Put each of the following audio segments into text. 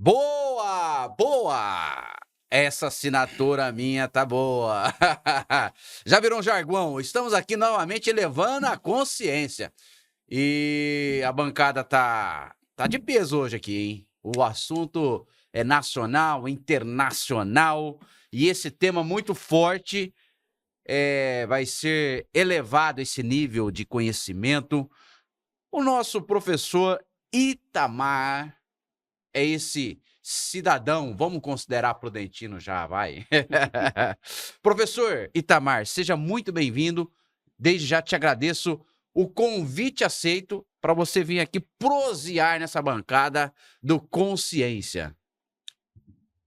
Boa, boa! Essa assinatura minha tá boa. Já virou um jargão. Estamos aqui novamente elevando a consciência. E a bancada tá de peso hoje aqui, hein? O assunto é nacional, internacional, e esse tema muito forte vai ser elevado esse nível de conhecimento. O nosso professor Itamar é esse cidadão, vamos considerar prudentino já, vai. Professor Itamar, seja muito bem-vindo. Desde já te agradeço o convite aceito para você vir aqui prosear nessa bancada do Consciência.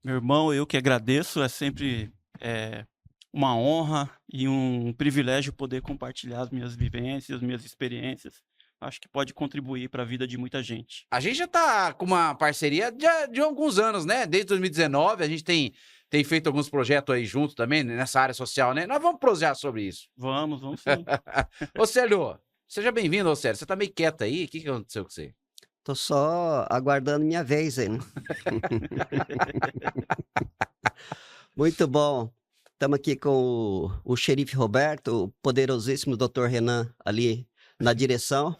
Meu irmão, eu que agradeço, é sempre uma honra e um privilégio poder compartilhar as minhas vivências, as minhas experiências. Acho que pode contribuir para a vida de muita gente. A gente já tá com uma parceria de alguns anos, né? Desde 2019, a gente tem feito alguns projetos aí junto também, nessa área social, né? Nós vamos prosear sobre isso. Vamos sim. Ô, Célio, seja bem-vindo, ô Célio. Você tá meio quieto aí? O que aconteceu com você? Tô só aguardando minha vez aí, né? Muito bom. Estamos aqui com o xerife Roberto, o poderosíssimo Dr. Renan ali na direção.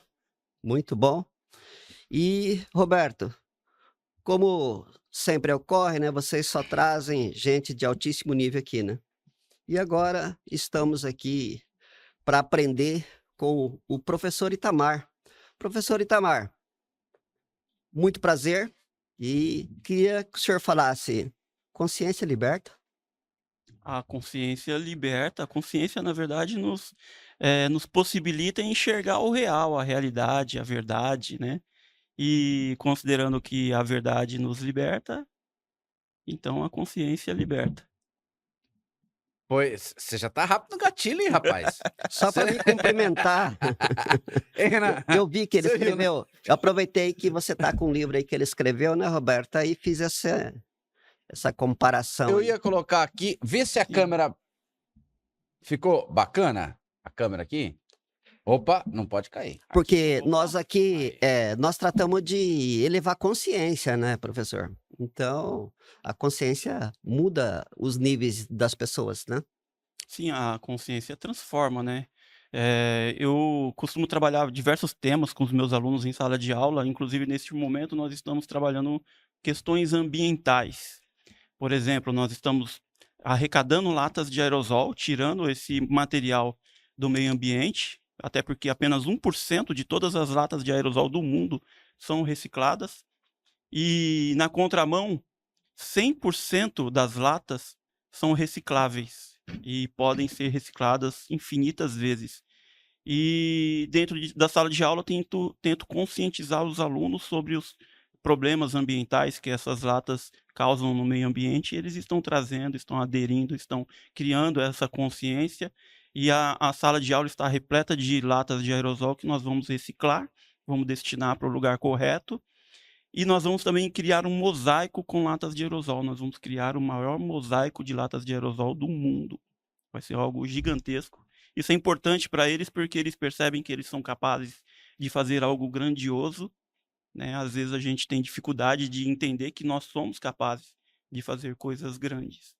Muito bom. E, Roberto, como sempre ocorre, né? Vocês só trazem gente de altíssimo nível aqui, né? E agora estamos aqui para aprender com o professor Itamar. Professor Itamar, muito prazer e queria que o senhor falasse consciência liberta? A consciência liberta, a consciência, na verdade, nos possibilita enxergar o real, a realidade, a verdade, né? E considerando que a verdade nos liberta, então a consciência liberta. Pois, você já tá rápido no gatilho, hein, rapaz? Só para me cumprimentar, Hein, Renan? eu vi que ele Você viu, né? escreveu, eu aproveitei que você tá com um livro aí que ele escreveu, né, Roberto? Aí fiz essa comparação. Eu aí. ia colocar aqui, ver se a Sim. câmera ficou bacana. A câmera aqui. Opa, não pode cair. Porque nós aqui, nós tratamos de elevar consciência, né, professor? Então, a consciência muda os níveis das pessoas, né? Sim, a consciência transforma, né. Eu costumo trabalhar diversos temas com os meus alunos em sala de aula, inclusive neste momento nós estamos trabalhando questões ambientais. Por exemplo, nós estamos arrecadando latas de aerosol, tirando esse material do meio ambiente, até porque apenas 1% de todas as latas de aerosol do mundo são recicladas, e na contramão, 100% das latas são recicláveis e podem ser recicladas infinitas vezes. E dentro da sala de aula tento conscientizar os alunos sobre os problemas ambientais que essas latas causam no meio ambiente, e eles estão trazendo, estão aderindo, estão criando essa consciência, e a sala de aula está repleta de latas de aerosol que nós vamos reciclar, vamos destinar para o lugar correto, e nós vamos também criar um mosaico com latas de aerosol. Nós vamos criar o maior mosaico de latas de aerosol do mundo. Vai ser algo gigantesco. Isso é importante para eles porque eles percebem que eles são capazes de fazer algo grandioso, né? Às vezes a gente tem dificuldade de entender que nós somos capazes de fazer coisas grandes.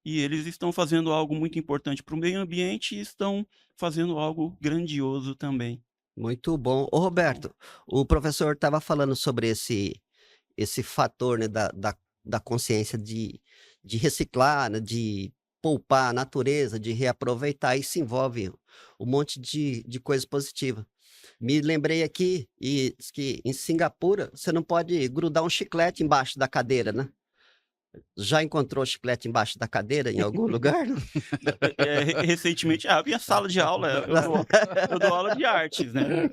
E eles estão fazendo algo muito importante para o meio ambiente e estão fazendo algo grandioso também. Muito bom. Ô, Roberto, o professor estava falando sobre esse fator, né, da consciência de reciclar, né, de poupar a natureza, de reaproveitar, isso envolve um monte de coisa positiva. Me lembrei aqui e diz que em Singapura você não pode grudar um chiclete embaixo da cadeira, né? Já encontrou chiclete embaixo da cadeira em algum lugar? Não? Recentemente, a minha sala de aula, eu dou aula de artes, né?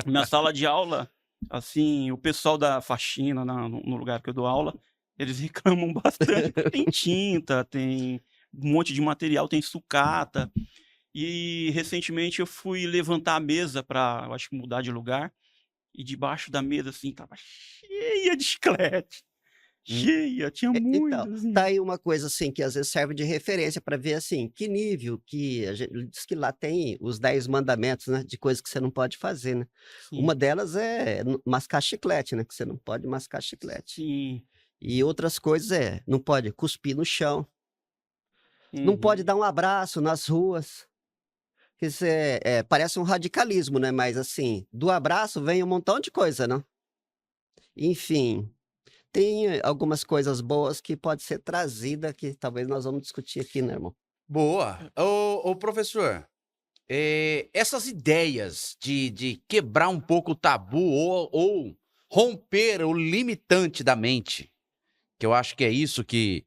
Minha sala de aula, assim, o pessoal da faxina no lugar que eu dou aula, eles reclamam bastante, porque tem tinta, tem um monte de material, tem sucata. E recentemente eu fui levantar a mesa para, acho que mudar de lugar, e debaixo da mesa, assim, tava cheia de chiclete. Cheia, tinha muito, Então, assim. tá aí uma coisa assim que às vezes serve de referência para ver assim, que nível que a gente diz que lá tem os 10 mandamentos, né, de coisas que você não pode fazer, né? Sim, Uma delas é mascar chiclete, né, que você não pode mascar chiclete. sim. E outras coisas não pode cuspir no chão, não pode Uhum. dar um abraço nas ruas, que isso parece um radicalismo, né, mas assim, do abraço vem um montão de coisa, né. Enfim, tem algumas coisas boas que pode ser trazida que talvez nós vamos discutir aqui, né, irmão. Boa. Ô professor, essas ideias de quebrar um pouco o tabu ou romper o limitante da mente, que eu acho que é isso que,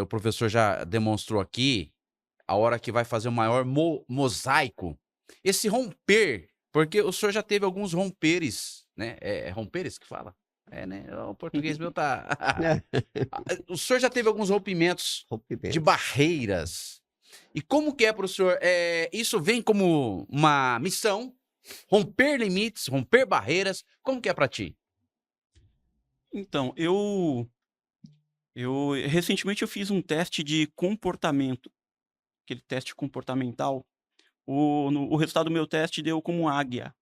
o professor já demonstrou aqui, a hora que vai fazer o maior mosaico, esse romper, porque o senhor já teve alguns romperes, né, é romperes que fala? É, né, o português meu tá É, o senhor já teve alguns rompimentos de rompimentos. barreiras. E como que é para o senhor, isso vem como uma missão, romper limites, romper barreiras, como que é para ti? Então, eu recentemente eu fiz um teste de comportamento, aquele teste comportamental. O resultado do meu teste deu como águia.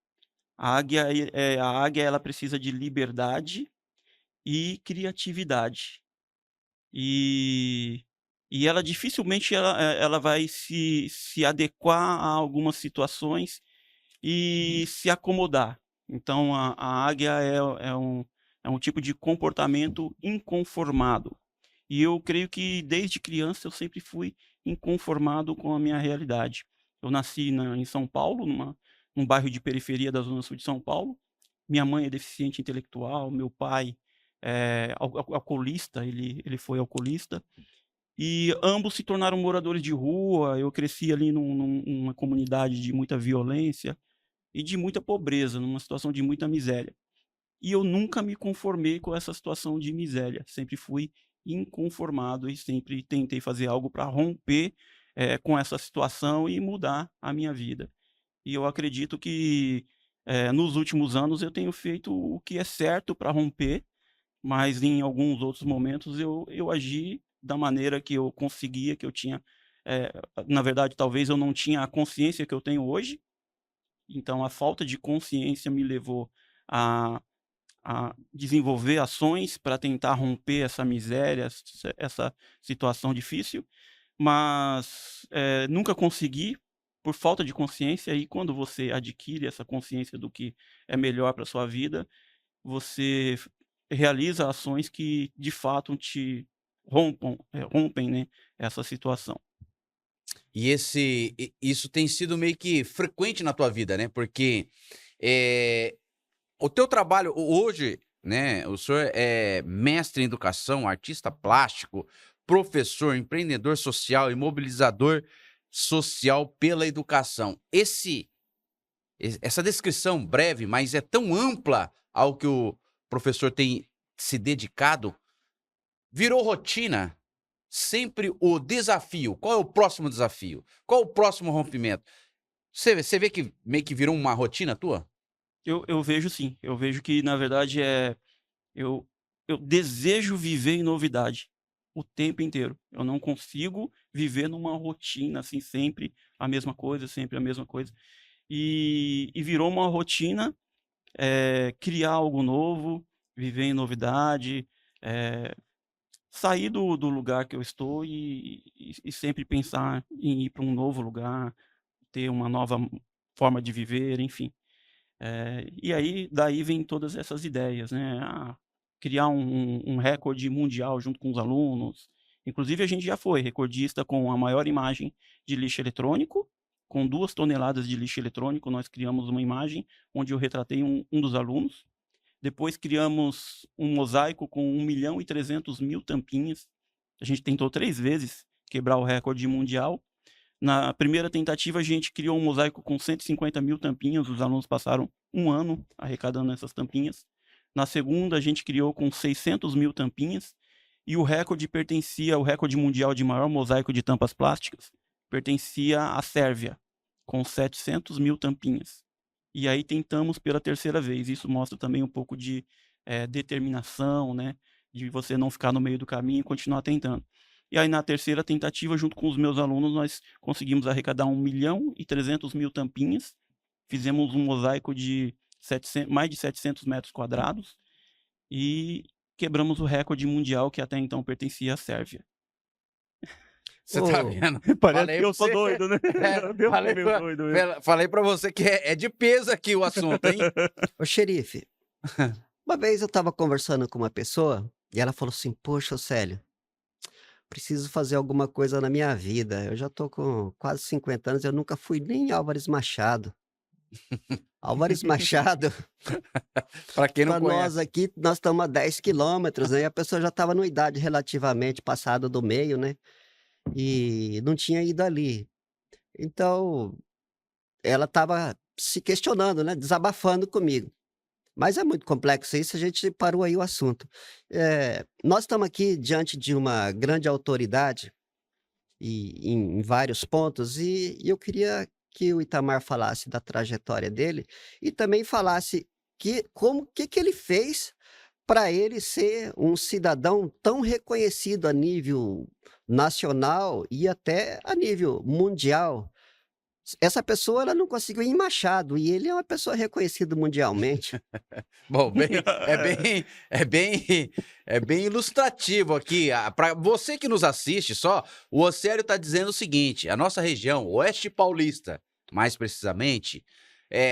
A águia ela precisa de liberdade e criatividade. E e ela dificilmente ela vai se adequar a algumas situações e se acomodar. Então a águia é um tipo de comportamento inconformado. E eu creio que desde criança eu sempre fui inconformado com a minha realidade. Eu nasci em São Paulo, num bairro de periferia da zona sul de São Paulo. Minha mãe é deficiente intelectual, meu pai é alcoolista, ele foi alcoolista. E ambos se tornaram moradores de rua. Eu cresci ali numa comunidade de muita violência e de muita pobreza, numa situação de muita miséria. E eu nunca me conformei com essa situação de miséria, sempre fui inconformado e sempre tentei fazer algo para romper, com essa situação e mudar a minha vida. E eu acredito que, nos últimos anos eu tenho feito o que é certo para romper, mas em alguns outros momentos eu agi da maneira que eu conseguia, que eu tinha, eh, na verdade talvez eu não tinha a consciência que eu tenho hoje, então a falta de consciência me levou a desenvolver ações para tentar romper essa miséria, essa situação difícil, mas, nunca consegui, por falta de consciência. E quando você adquire essa consciência do que é melhor para sua vida, você realiza ações que de fato te rompem, né, essa situação. E isso tem sido meio que frequente na tua vida, né, porque, eh, o teu trabalho hoje, né, o senhor é mestre em educação, artista plástico, professor, empreendedor social e mobilizador social pela educação. Essa descrição breve, mas é tão ampla ao que o professor tem se dedicado, virou rotina. Sempre o desafio. Qual é o próximo desafio? Qual o próximo rompimento? Você vê que meio que virou uma rotina tua? Eu vejo sim, eu vejo que na verdade, eu eu desejo viver em novidade, o tempo inteiro. Eu não consigo viver numa rotina, assim, sempre a mesma coisa. E virou uma rotina, criar algo novo, viver em novidade, eh, sair do lugar que eu estou e sempre pensar em ir para um novo lugar, ter uma nova forma de viver, enfim. E aí, daí vem todas essas ideias, né, criar um recorde mundial junto com os alunos. Inclusive a gente já foi recordista com a maior imagem de lixo eletrônico, com 2 toneladas de lixo eletrônico. Nós criamos uma imagem onde eu retratei um dos alunos. Depois criamos um mosaico com 1.300.000 tampinhas. A gente tentou 3 vezes quebrar o recorde mundial. Na primeira tentativa, a gente criou um mosaico com 150.000 tampinhas. Os alunos passaram um ano arrecadando essas tampinhas. Na segunda, a gente criou com 600.000 tampinhas, e o recorde mundial de maior mosaico de tampas plásticas, pertencia à Sérvia, com 700.000 tampinhas. E aí tentamos pela terceira vez. Isso mostra também um pouco de, determinação, né, de você não ficar no meio do caminho e continuar tentando. E aí na terceira tentativa, junto com os meus alunos, nós conseguimos arrecadar 1.300.000 tampinhas. Fizemos um mosaico de mais de 700 metros quadrados, e quebramos o recorde mundial que até então pertencia à Sérvia. Você tá Ô, vendo? Parece Falei que pra eu sou você. doido, né? É, Eu sou falei, meio doido mesmo. falei pra você que é de peso aqui o assunto, hein? ô xerife, uma vez eu estava conversando com uma pessoa e ela falou assim: Poxa, ô Célio, preciso fazer alguma coisa na minha vida. Eu já tô com quase 50 anos, eu nunca fui nem em Álvares Machado. Álvares Machado, Pra quem não para nós conhece. aqui, nós estamos a 10 quilômetros, né? E a pessoa já estava numa idade relativamente passada do meio, né? E não tinha ido ali. Então, ela estava se questionando, né? Desabafando comigo. Mas é muito complexo isso, a gente parou aí o assunto. Nós estamos aqui diante de uma grande autoridade e em vários pontos, e eu queria que o Itamar falasse da trajetória dele e também falasse que ele fez para ele ser um cidadão tão reconhecido a nível nacional e até a nível mundial. Essa pessoa ela não conseguiu ir em Machado e ele é uma pessoa reconhecida mundialmente. Bom, é bem ilustrativo aqui. Para você que nos assiste só, o Océlio está dizendo o seguinte: a nossa região, Oeste Paulista, mais precisamente,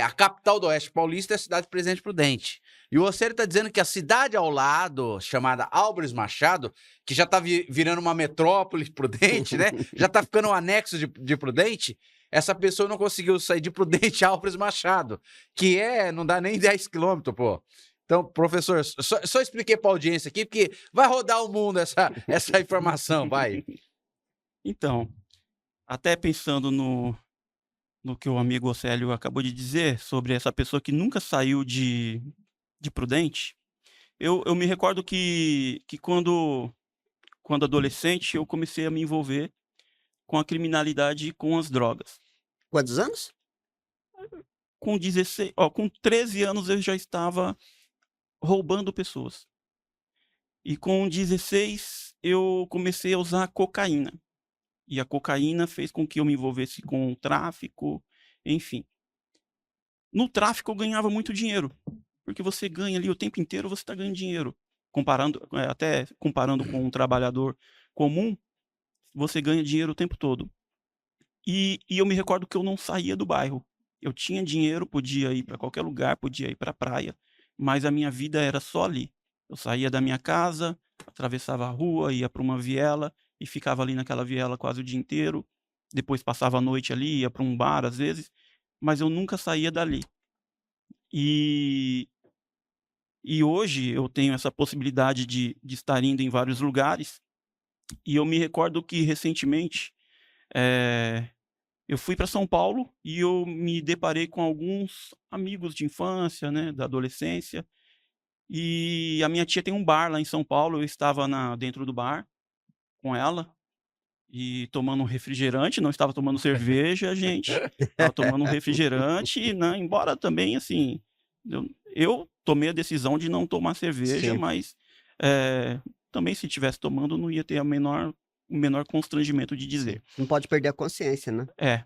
a capital do Oeste Paulista é a cidade de Presidente Prudente. E o Océlio está dizendo que a cidade ao lado, chamada Álvares Machado, que já está virando uma metrópole Prudente, né? Já está ficando um anexo de Prudente. Essa pessoa não conseguiu sair de Prudente a Álvares Machado, que não dá nem 10 quilômetros, pô. Então, professor, só expliquei para a audiência aqui, porque vai rodar o mundo essa informação, vai. Então, até pensando no que o amigo Océlio acabou de dizer sobre essa pessoa que nunca saiu de Prudente, eu me recordo que quando adolescente eu comecei a me envolver com a criminalidade e com as drogas. Quantos anos? Com 13 anos eu já estava roubando pessoas. E com 16 eu comecei a usar cocaína. E a cocaína fez com que eu me envolvesse com o tráfico, enfim. No tráfico eu ganhava muito dinheiro, porque você ganha ali o tempo inteiro, você está ganhando dinheiro. Até comparando com um trabalhador comum, você ganha dinheiro o tempo todo. E eu me recordo que eu não saía do bairro. Eu tinha dinheiro, podia ir para qualquer lugar, podia ir para a praia, mas a minha vida era só ali. Eu saía da minha casa, atravessava a rua, ia para uma viela e ficava ali naquela viela quase o dia inteiro. Depois passava a noite ali, ia para um bar às vezes, mas eu nunca saía dali. E hoje eu tenho essa possibilidade de estar indo em vários lugares, e eu me recordo que recentemente, eh eu fui para São Paulo e eu me deparei com alguns amigos de infância, né, da adolescência, e a minha tia tem um bar lá em São Paulo, eu estava dentro do bar com ela, e tomando um refrigerante, não estava tomando cerveja, gente, estava tomando um refrigerante, né, embora também, assim, eu tomei a decisão de não tomar cerveja, Sim. mas, também se estivesse tomando não ia ter o menor constrangimento de dizer. Não pode perder a consciência, né? É.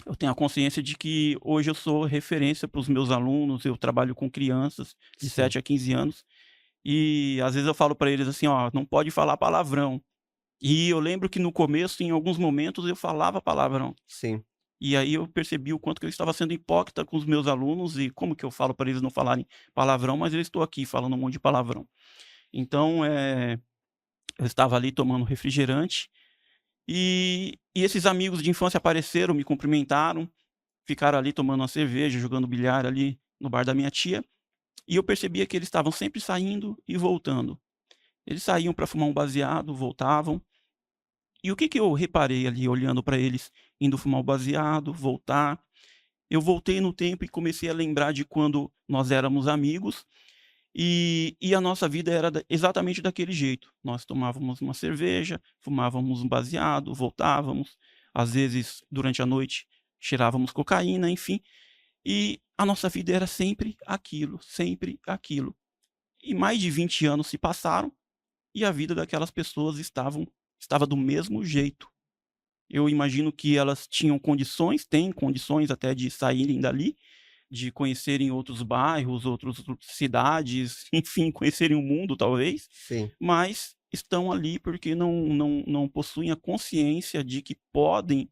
Eu tenho a consciência de que hoje eu sou referência para os meus alunos, eu trabalho com crianças de Sim. 7 a 15 anos, e às vezes eu falo para eles assim: "Ó, não pode falar palavrão". E eu lembro que no começo, em alguns momentos, eu falava palavrão. Sim. E aí eu percebi o quanto que eu estava sendo hipócrita com os meus alunos e como que eu falo para eles não falarem palavrão, mas eu estou aqui falando um monte de palavrão. Então, eu estava ali tomando refrigerante, e esses amigos de infância apareceram, me cumprimentaram, ficaram ali tomando uma cerveja, jogando bilhar ali no bar da minha tia, e eu percebia que eles estavam sempre saindo e voltando. Eles saíam para fumar um baseado, voltavam. E o que que eu reparei ali olhando para eles indo fumar o baseado, voltar? Eu voltei no tempo e comecei a lembrar de quando nós éramos amigos, e a nossa vida era exatamente daquele jeito. Nós tomávamos uma cerveja, fumávamos um baseado, voltávamos, às vezes durante a noite cheirávamos cocaína, enfim. E a nossa vida era sempre aquilo, sempre aquilo. E mais de 20 anos se passaram e a vida daquelas pessoas estava do mesmo jeito. Eu imagino que elas tinham condições, têm condições até de saírem dali, de conhecerem outros bairros, outras cidades, enfim, conhecerem o mundo, talvez, Sim. mas estão ali porque não possuem a consciência de que podem,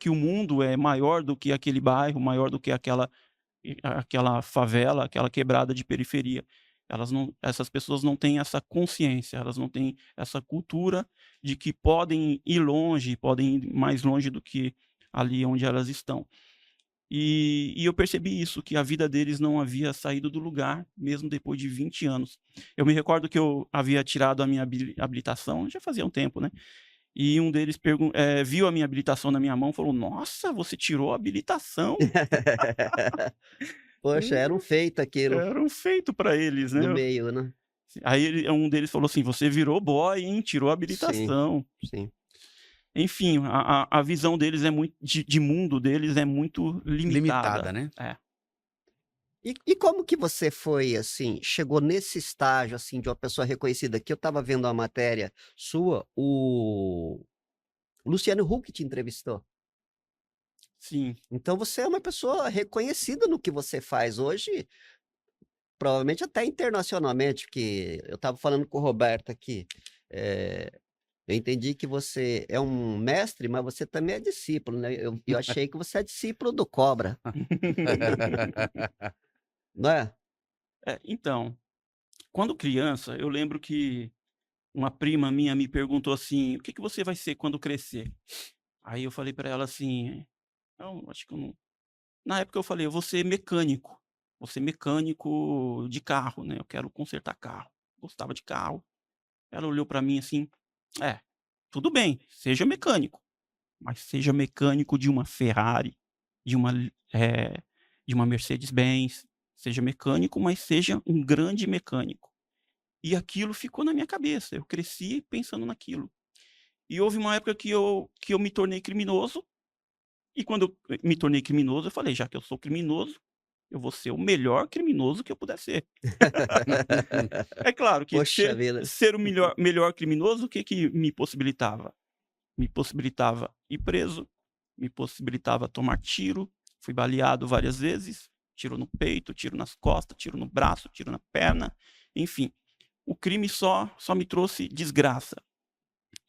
que o mundo é maior do que aquele bairro, maior do que aquela favela, aquela quebrada de periferia. Essas pessoas não têm essa consciência, elas não têm essa cultura de que podem ir longe, podem ir mais longe do que ali onde elas estão. E eu percebi isso, que a vida deles não havia saído do lugar, mesmo depois de 20 anos. Eu me recordo que eu havia tirado a minha habilitação, já fazia um tempo, né? E um deles viu a minha habilitação na minha mão e falou: Nossa, você tirou a habilitação? Poxa, era um feito aquilo Era um feito para eles, né? no meio, né? Aí um deles falou assim: Você virou boy, hein? Tirou a Sim, habilitação. sim. Enfim, a visão deles é muito, de mundo deles é muito Limitada, limitada. né? É. E como que você foi, assim, chegou nesse estágio, assim, de uma pessoa reconhecida? Que eu estava vendo uma matéria sua, o Luciano Huck te entrevistou. Sim. Então você é uma pessoa reconhecida no que você faz hoje, provavelmente até internacionalmente, porque eu estava falando com o Roberto aqui, eu entendi que você é um mestre, mas você também é discípulo, né? Eu achei que você é discípulo do Cobra, não é? Então, quando criança, eu lembro que uma prima minha me perguntou assim: "O que que você vai ser quando crescer?" Aí eu falei para ela assim: "Não, acho que eu não". Na época eu falei: "Eu vou ser mecânico de carro, né, eu quero consertar carro". Gostava de carro. Ela olhou para mim assim: "É, tudo bem, seja mecânico, mas seja mecânico de uma Ferrari, de uma de uma Mercedes-Benz, seja mecânico, mas seja um grande mecânico". E aquilo ficou na minha cabeça, eu cresci pensando naquilo. E houve uma época que eu me tornei criminoso, e quando eu me tornei criminoso, eu falei: "Já que eu sou criminoso, eu vou ser o melhor criminoso que eu puder ser". É claro que Poxa vida. ser o melhor criminoso, o que que me possibilitava? Me possibilitava ir preso, me possibilitava tomar tiro, fui baleado várias vezes, tiro no peito, tiro nas costas, tiro no braço, tiro na perna, enfim. O crime só me trouxe desgraça.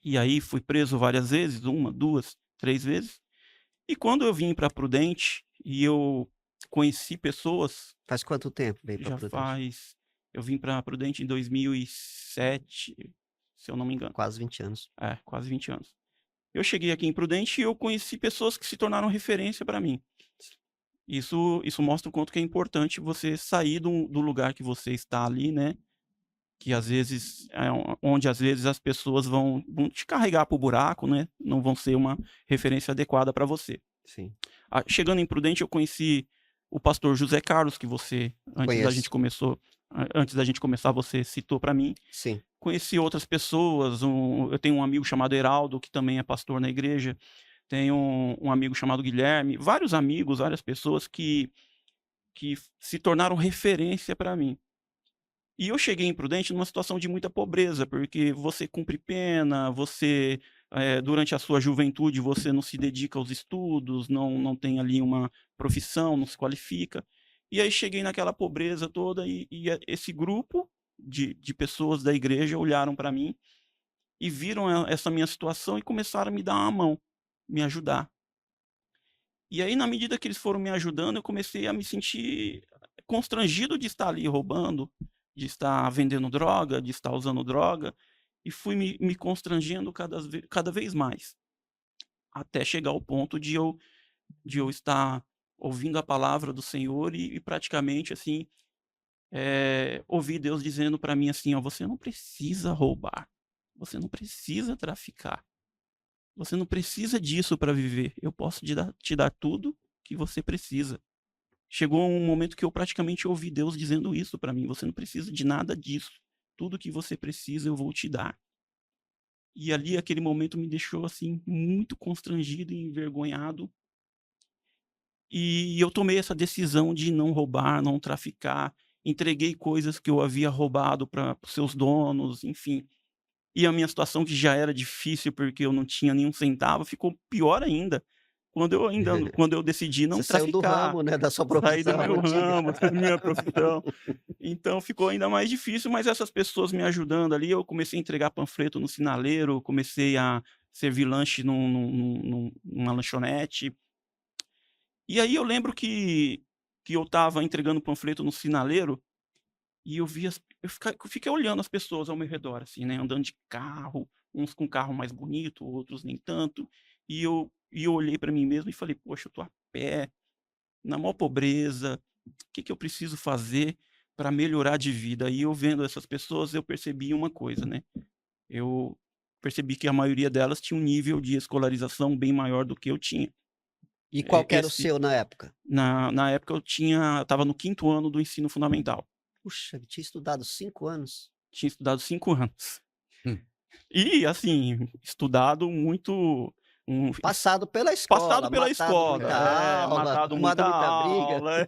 E aí fui preso várias vezes, uma, 2, 3 vezes. E quando eu vim para Prudente e eu conheci pessoas, Faz quanto tempo veio para já Prudente? faz eu vim para Prudente em 2007, se eu não me engano. Quase 20 anos. Quase 20 anos. Eu cheguei aqui em Prudente e eu conheci pessoas que se tornaram referência para mim. Isso mostra o quanto que é importante você sair do lugar que você está ali, né, que às vezes onde às vezes as pessoas vão te carregar para o buraco, né, não vão ser uma referência adequada para você. Sim, Chegando em Prudente, eu conheci o pastor José Carlos, que você, conheço. antes da gente começar, você citou para mim. Sim, Conheci outras pessoas, eu tenho um amigo chamado Heraldo, que também é pastor na igreja, tenho um amigo chamado Guilherme, vários amigos, várias pessoas que se tornaram referência para mim. E eu cheguei em Prudente numa situação de muita pobreza, porque você cumpre pena, durante a sua juventude, você não se dedica aos estudos, não tem ali uma profissão, não se qualifica. E aí cheguei naquela pobreza toda esse grupo de pessoas da igreja olharam para mim e viram essa minha situação e começaram a me dar uma mão, me ajudar. E aí, na medida que eles foram me ajudando, eu comecei a me sentir constrangido de estar ali roubando, de estar vendendo droga, de estar usando droga, e fui me constrangendo cada vez mais, até chegar ao ponto de eu estar ouvindo a palavra do Senhor e praticamente, assim, ouvir Deus dizendo para mim assim: "Ó, você não precisa roubar, você não precisa traficar, você não precisa disso para viver, eu posso te dar tudo que você precisa". Chegou um momento que eu praticamente ouvi Deus dizendo isso para mim: "Você não precisa de nada disso. Tudo que você precisa eu vou te dar". E ali, aquele momento me deixou, assim, muito constrangido e envergonhado. E eu tomei essa decisão de não roubar, não traficar. Entreguei coisas que eu havia roubado para os seus donos, enfim. E a minha situação, que já era difícil porque eu não tinha nenhum centavo, ficou pior ainda. quando eu decidi não Você saiu do traficar, ramo, né, da sua saí do profissão meu antiga. ramo, da minha profissão. Então ficou ainda mais difícil, mas essas pessoas me ajudando ali, eu comecei a entregar panfleto no sinaleiro, comecei a servir lanche numa lanchonete. E aí eu lembro que eu estava entregando panfleto no sinaleiro e eu fiquei olhando as pessoas ao meu redor, assim, né, andando de carro, uns com carro mais bonito, outros nem tanto, e eu olhei para mim mesmo e falei: "Poxa, eu tô a pé, na maior pobreza, o que que eu preciso fazer para melhorar de vida?". E eu vendo essas pessoas, eu percebi uma coisa, né, eu percebi que a maioria delas tinha um nível de escolarização bem maior do que eu tinha. E qual que era o Esse seu na época? na época eu estava no quinto ano do ensino fundamental, Puxa, ele tinha estudado 5 anos. tinha estudado 5 anos. Hum. E, assim, estudado muito um Passado pela passado escola, pela matado escola, muita aula, matado arrumado muita muita briga. aula,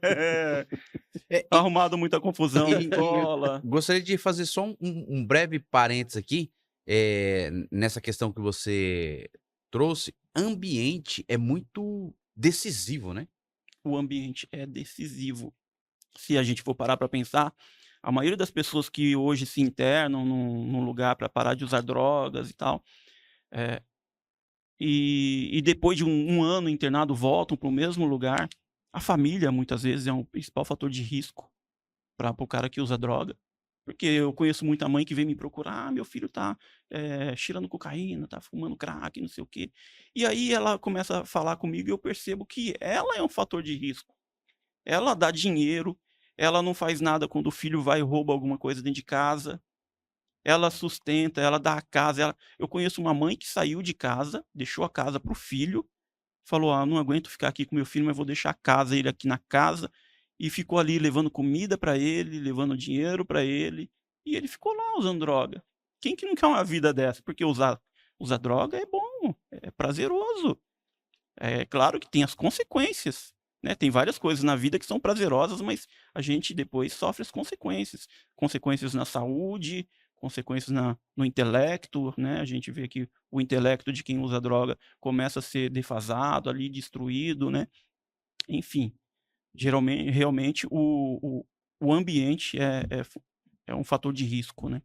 É, arrumado muita confusão na e escola. gostaria de fazer só um breve parênteses aqui, nessa questão que você trouxe. Ambiente é muito decisivo, né? O ambiente é decisivo. Se a gente for parar para pensar, a maioria das pessoas que hoje se internam num lugar para parar de usar drogas e tal, eh, e depois de um ano internado voltam para o mesmo lugar, a família muitas vezes é um principal fator de risco para o cara que usa droga. Porque eu conheço muita mãe que vem me procurar: "Ah, meu filho tá, cheirando cocaína, tá fumando crack, não sei o quê". E aí ela começa a falar comigo e eu percebo que ela é um fator de risco. Ela dá dinheiro, ela não faz nada quando o filho vai e rouba alguma coisa dentro de casa, ela sustenta, ela dá a casa, eu conheço uma mãe que saiu de casa, deixou a casa para o filho, falou: "Ah, não aguento ficar aqui com meu filho, mas vou deixar a casa ele aqui na casa", e ficou ali levando comida para ele, levando dinheiro para ele, e ele ficou lá usando droga. Quem que não quer uma vida dessa? Porque usar droga é bom, é prazeroso. É claro que tem as consequências, né, tem várias coisas na vida que são prazerosas, mas a gente depois sofre as consequências. Consequências na saúde, consequências no intelecto, né, a gente vê que o intelecto de quem usa droga começa a ser defasado ali, destruído, né, enfim, realmente o ambiente é um fator de risco, né,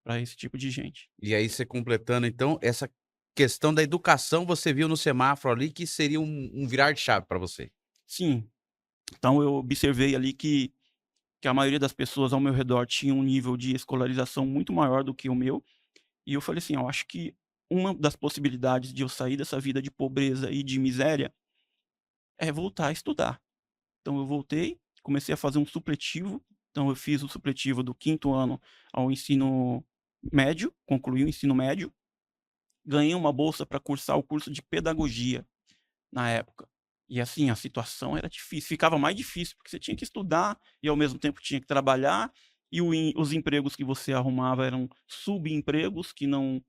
para esse tipo de gente. E aí você completando então, essa questão da educação você viu no semáforo ali que seria um virar de chave para você. Sim, então eu observei ali que a maioria das pessoas ao meu redor tinha um nível de escolarização muito maior do que o meu, e eu falei assim: "Eu acho que uma das possibilidades de eu sair dessa vida de pobreza e de miséria é voltar a estudar". Então eu voltei, comecei a fazer um supletivo, então eu fiz o supletivo do quinto ano ao ensino médio, concluí o ensino médio, ganhei uma bolsa para cursar o curso de pedagogia na época. E assim, a situação era difícil, ficava mais difícil, porque você tinha que estudar e ao mesmo tempo tinha que trabalhar, e os empregos que você arrumava eram subempregos que não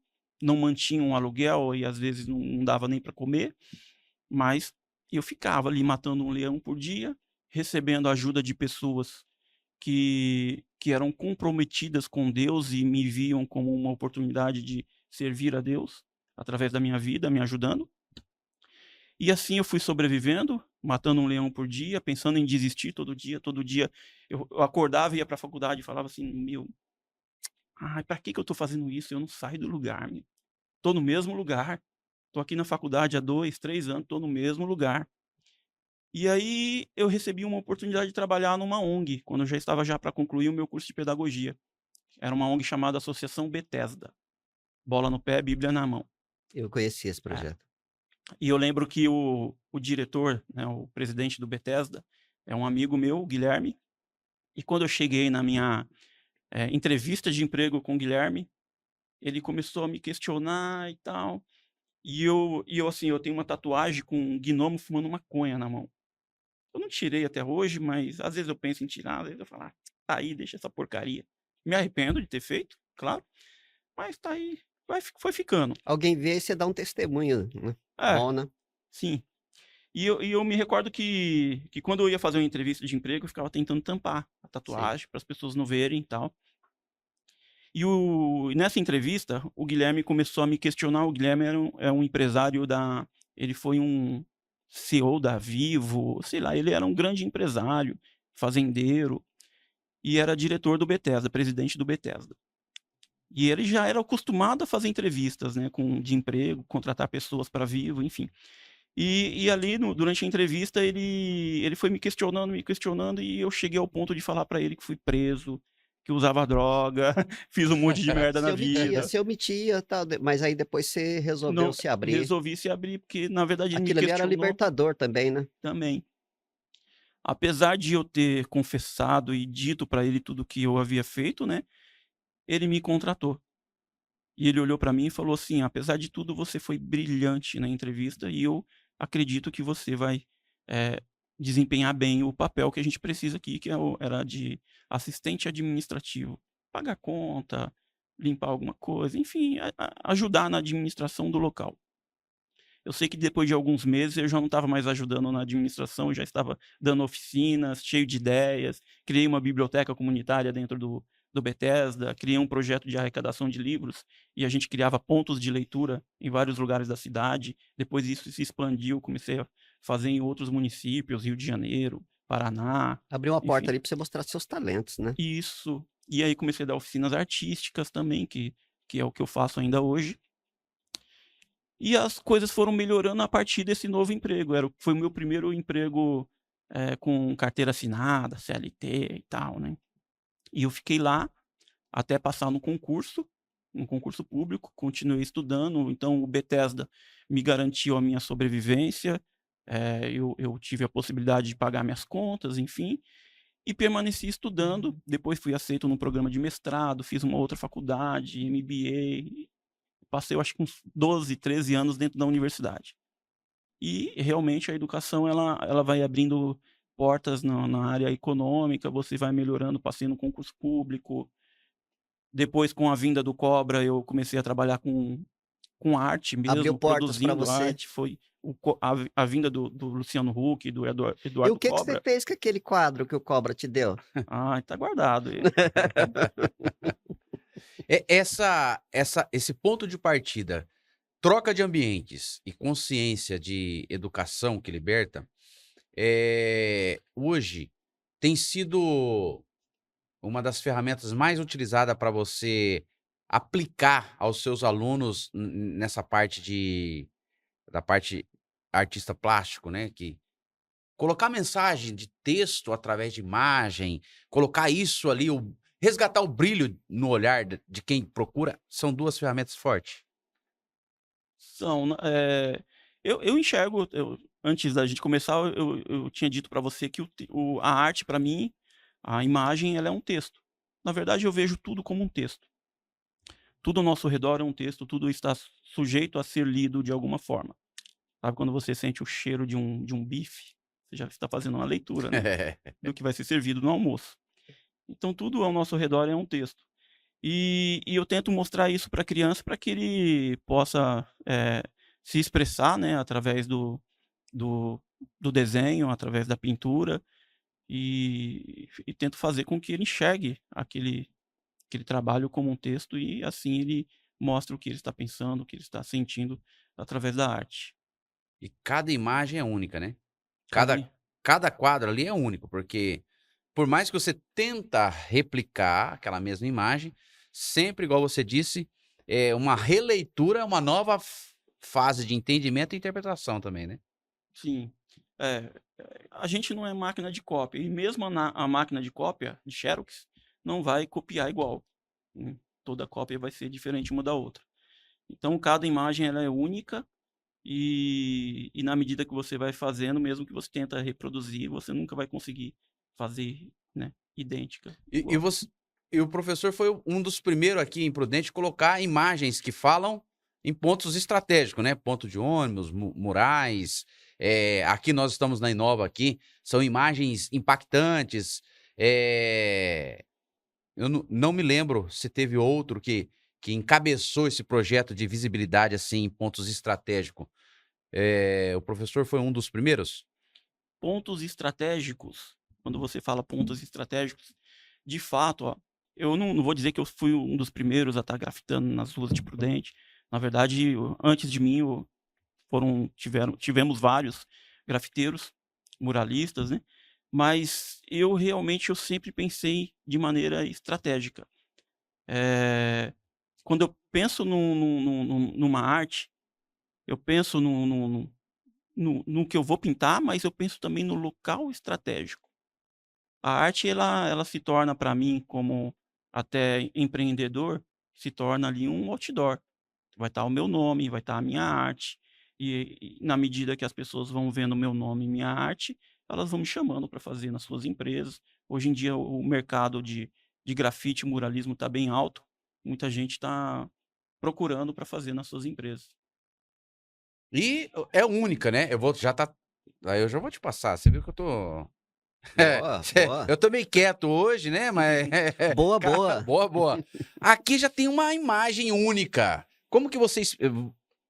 mantinham o aluguel e às vezes não dava nem para comer, mas eu ficava ali matando um leão por dia, recebendo ajuda de pessoas que eram comprometidas com Deus e me viam como uma oportunidade de servir a Deus através da minha vida, me ajudando. E assim eu fui sobrevivendo, matando um leão por dia, pensando em desistir todo dia eu acordava e ia para a faculdade e falava assim: "Meu, ai, pra que eu tô fazendo isso? Eu não saio do lugar, meu. Tô no mesmo lugar, tô aqui na faculdade há 2, 3 anos, tô no mesmo lugar". E aí eu recebi uma oportunidade de trabalhar numa ONG, quando eu já estava para concluir o meu curso de pedagogia. Era uma ONG chamada Associação Bethesda, bola no pé, Bíblia na mão. Eu conheci esse É. projeto. E eu lembro que o diretor, né, o presidente do Bethesda, é um amigo meu, o Guilherme, e quando eu cheguei na minha, entrevista de emprego com o Guilherme, ele começou a me questionar e tal, e eu, assim, eu tenho uma tatuagem com um gnomo fumando maconha na mão. Eu não tirei até hoje, mas às vezes eu penso em tirar, às vezes eu falo: "Ah, tá aí, deixa essa porcaria". Me arrependo de ter feito, claro, mas tá aí, foi ficando. Alguém vê e você dá um testemunho, né. É, Bom, né. sim. E eu me recordo que quando eu ia fazer uma entrevista de emprego, eu ficava tentando tampar a Sim. tatuagem para as pessoas não verem e tal. E nessa entrevista, o Guilherme começou a me questionar. O Guilherme é um empresário da ele foi um CEO da Vivo, sei lá, ele era um grande empresário, fazendeiro, e era diretor do Bethesda, presidente do Bethesda. E ele já era acostumado a fazer entrevistas, né, de emprego, contratar pessoas para Vivo, enfim. E ali durante a entrevista ele foi me questionando, e eu cheguei ao ponto de falar para ele que fui preso, que usava droga, fiz um monte de merda na vida. Se omitia, tal, mas aí depois você resolveu Não, se abrir. resolvi se abrir, porque na verdade ele me Aquilo ali era questionou libertador também, né? também. Apesar de eu ter confessado e dito para ele tudo que eu havia feito, né, ele me contratou. E ele olhou para mim e falou assim: "Apesar de tudo, você foi brilhante na entrevista e eu acredito que você vai, eh, desempenhar bem o papel que a gente precisa aqui", que era de assistente administrativo. Pagar conta, limpar alguma coisa, enfim, ajudar na administração do local. Eu sei que depois de alguns meses eu já não estava mais ajudando na administração, eu já estava dando oficinas, cheio de ideias, criei uma biblioteca comunitária dentro do Bethesda, criei um projeto de arrecadação de livros, e a gente criava pontos de leitura em vários lugares da cidade. Depois isso se expandiu, comecei a fazer em outros municípios, Rio de Janeiro, Paraná, Abriu uma porta enfim. ali para você mostrar seus talentos, né? Isso. E aí comecei a dar oficinas artísticas também, que é o que eu faço ainda hoje. E as coisas foram melhorando a partir desse novo emprego. Foi o meu primeiro emprego, com carteira assinada, CLT e tal, né. E eu fiquei lá até passar no concurso, um concurso público, continuei estudando, então o Bethesda me garantiu a minha sobrevivência, eu tive a possibilidade de pagar minhas contas, enfim, e permaneci estudando. Depois fui aceito num programa de mestrado, fiz uma outra faculdade, MBA. Passei, eu acho que uns 12, 13 anos dentro da universidade. E realmente a educação ela vai abrindo portas na área econômica, você vai melhorando, passei no concurso público. Depois, com a vinda do Cobra, eu comecei a trabalhar com arte Abriu mesmo, portas para produzindo você. arte. Foi a vinda do Luciano Huck e do E o Eduardo que você Cobra. fez com aquele quadro que o Cobra te deu? Ah, tá guardado. Esse ponto de partida, troca de ambientes e consciência de educação que liberta, hoje tem sido uma das ferramentas mais utilizadas para você aplicar aos seus alunos nessa parte da parte artista plástico, né, que colocar mensagem de texto através de imagem, colocar isso ali, resgatar o brilho no olhar de quem procura, são 2 ferramentas fortes. São, eu enxergo, antes da gente começar, eu tinha dito para você que a arte para mim, a imagem, ela é um texto. Na verdade, eu vejo tudo como um texto. Tudo ao nosso redor é um texto, tudo está sujeito a ser lido de alguma forma. Sabe quando você sente o cheiro de um bife? Você já está fazendo uma leitura, né, do que vai ser servido no almoço. Então tudo ao nosso redor é um texto. E eu tento mostrar isso para a criança, para que ele possa, se expressar, né, através do do desenho, através da pintura, e tento fazer com que ele enxergue aquele trabalho como um texto, e assim ele mostra o que ele está pensando, o que ele está sentindo através da arte. E cada imagem é única, né. Cada Cada quadro ali é único, porque por mais que você tenta replicar aquela mesma imagem, sempre, igual você disse, é uma releitura, é uma nova fase de entendimento e interpretação também, né. Sim. A gente não é máquina de cópia, e mesmo a máquina de cópia de Xerox não vai copiar igual. Toda cópia vai ser diferente uma da outra. Então cada imagem ela é única, e na medida que você vai fazendo, mesmo que você tenta reproduzir, você nunca vai conseguir fazer, né, idêntica, E igual. você e o professor foi um dos primeiros aqui em Prudente colocar imagens que falam em pontos estratégicos, né, ponto de ônibus, murais, aqui nós estamos na Inova aqui, são imagens impactantes, eu não me lembro se teve outro que encabeçou esse projeto de visibilidade, assim, em pontos estratégicos. O professor foi um dos primeiros? Pontos estratégicos, quando você fala pontos estratégicos, de fato, ó, eu não vou dizer que eu fui um dos primeiros a estar grafitando nas ruas de Prudente. Na verdade, antes de mim, tivemos vários, grafiteiros, muralistas, né? Mas eu sempre pensei de maneira estratégica. Eh, Quando eu penso numa arte, eu penso no que eu vou pintar, mas eu penso também no local estratégico. A arte ela se torna para mim, como até empreendedor, se torna ali um outdoor. Vai estar o meu nome, vai estar a minha arte, e na medida que as pessoas vão vendo o meu nome e minha arte, elas vão me chamando para fazer nas suas empresas. Hoje em dia o mercado de grafite e muralismo está bem alto, muita gente está procurando para fazer nas suas empresas. E é única, né? Aí eu já vou te passar, você viu que eu tô Boa, boa. eu tô meio quieto hoje, né, mas Boa, boa. boa, boa. Aqui já tem uma imagem única. Como que vocês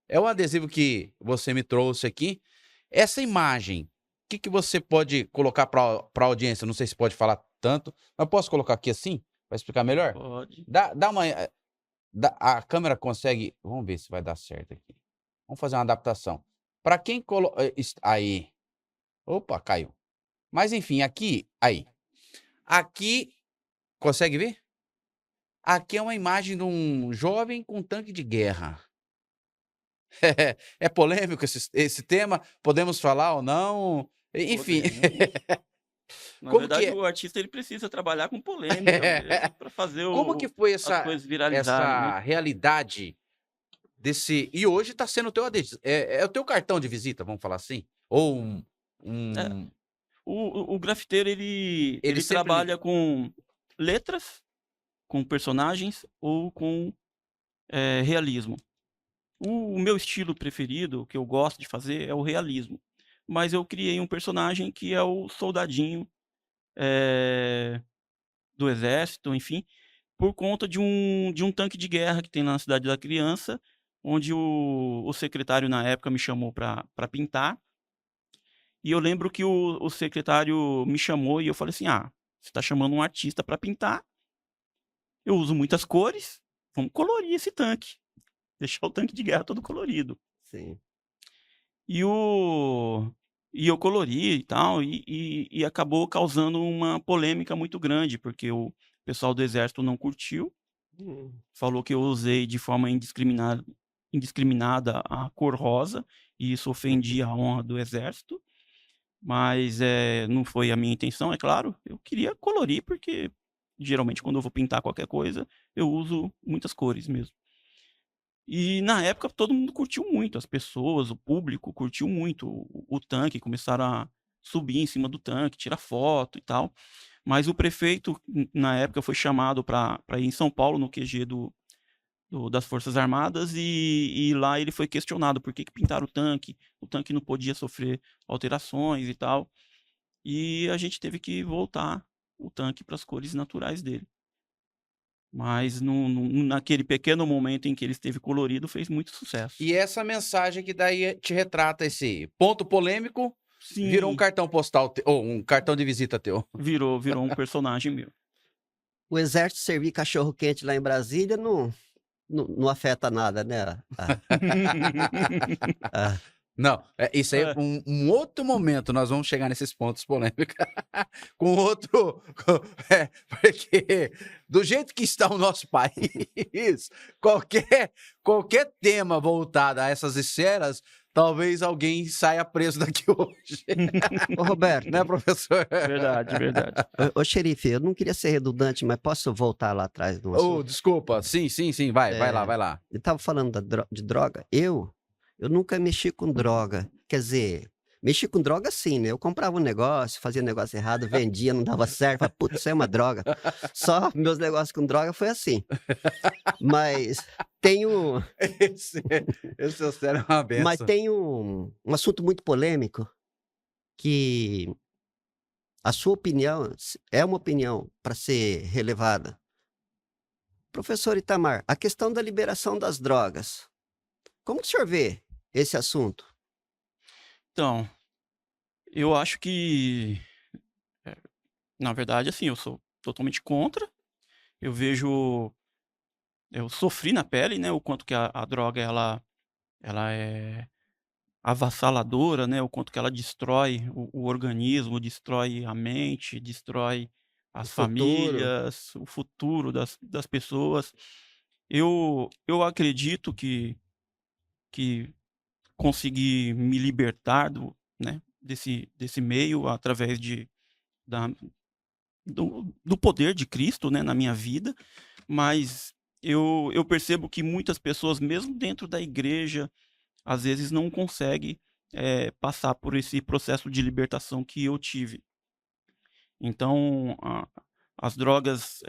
é um adesivo que você me trouxe aqui. Essa imagem, o que que você pode colocar para audiência? Não sei se pode falar tanto, mas posso colocar aqui assim, para explicar melhor? Pode. Dá uma a câmera consegue, vamos ver se vai dar certo aqui. Vamos fazer uma adaptação. Para quem aí. Opa, caiu. Mas enfim, aqui, aí. Aqui, consegue ver? Aqui é uma imagem de um jovem com tanque de guerra. É polêmico esse tema, podemos falar ou não, enfim. Podemos. Na Como que verdade, é? o artista ele precisa trabalhar com polêmica mesmo para fazer Como que foi as coisas viralizarem, né. essa realidade desse e hoje está sendo o teu é o teu cartão de visita, vamos falar assim? Ou É, um o grafiteiro ele ele ele sempre trabalha com letras, com personagens ou com, realismo. O meu estilo preferido, o que eu gosto de fazer, é o realismo, mas eu criei um personagem que é o soldadinho, eh, do exército, enfim, por conta de um tanque de guerra que tem na Cidade da Criança, onde o secretário na época me chamou para pintar, e eu lembro que o secretário me chamou e eu falei assim: "Ah, você está chamando um artista para pintar, eu uso muitas cores, vamos colorir esse tanque, deixar o tanque de guerra todo colorido". Sim. E o e eu colori e tal, e acabou causando uma polêmica muito grande, porque o pessoal do exército não curtiu. Hum. Falou que eu usei de forma indiscriminada a cor rosa, e isso ofendia a honra do exército, mas, não foi a minha intenção, é claro. Eu queria colorir, porque geralmente quando eu vou pintar qualquer coisa, eu uso muitas cores mesmo. E na época todo mundo curtiu muito, as pessoas, o público curtiu muito o tanque, começaram a subir em cima do tanque, tirar foto e tal. Mas o prefeito, na época, foi chamado para ir em São Paulo, no QG das Forças Armadas, e lá ele foi questionado por que pintaram o tanque não podia sofrer alterações e tal, e a gente teve que voltar o tanque para as cores naturais dele. Mas naquele pequeno momento em que ele esteve colorido, fez muito sucesso. e essa mensagem que daí te retrata esse ponto polêmico, virou um Sim, cartão postal ou um cartão de visita teu. virou um personagem meu. O exército servir cachorro-quente lá em Brasília não afeta nada, né? Ah, Não, isso aí é É. um outro momento, nós vamos chegar nesses pontos polêmicos com outro porque do jeito que está o nosso país, qualquer tema voltado a essas esferas, talvez alguém saia preso daqui hoje, Ô Roberto, né, professor? Verdade, verdade. ô xerife, eu não queria ser redundante, mas posso voltar lá atrás do Oh, assunto? desculpa, sim, sim, sim, vai lá, É, vai lá. ele estava falando de droga. Eu nunca mexi com droga. Quer dizer, mexi com droga sim, né? Eu comprava um negócio, fazia negócio errado, vendia, não dava certo. Falei, putz, isso é uma droga. Só meus negócios com droga foi assim. Mas tem um, Esse, esse é sério uma mas benção. tem um assunto muito polêmico que a sua opinião é uma opinião para ser relevada. Professor Itamar, a questão da liberação das drogas. Como que o senhor vê esse assunto? Então, eu acho que, eh, na verdade, assim, eu sou totalmente contra. Eu vejo eu sofri na pele, né, o quanto que a droga ela é avassaladora, né, o quanto que ela destrói o organismo, destrói a mente, destrói O as futuro. famílias, o futuro das pessoas. Eu acredito que consegui me libertar né, desse meio através da do poder de Cristo, né, na minha vida, mas eu percebo que muitas pessoas, mesmo dentro da igreja, às vezes não conseguem, passar por esse processo de libertação que eu tive. Então, as drogas,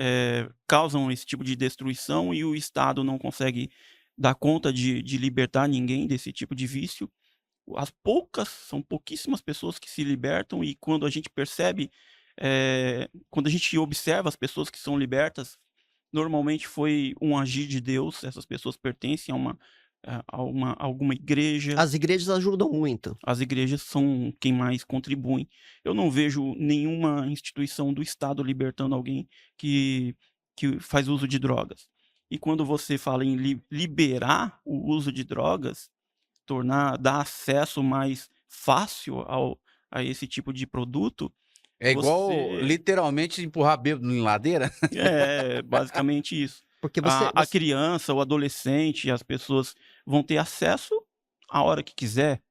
causam esse tipo de destruição e o Estado não consegue dar conta de libertar ninguém desse tipo de vício. São pouquíssimas pessoas que se libertam e quando a gente percebe, quando a gente observa as pessoas que são libertas, normalmente foi um agir de Deus, essas pessoas pertencem a alguma igreja, As igrejas ajudam muito. as igrejas são quem mais contribuem. Eu não vejo nenhuma instituição do Estado libertando alguém que que faz uso de drogas. E quando você fala em liberar o uso de drogas, dar acesso mais fácil a esse tipo de produto, É igual você literalmente empurrar bêbado em ladeira? basicamente isso. Porque A criança, o adolescente, as pessoas vão ter acesso a hora que quiser.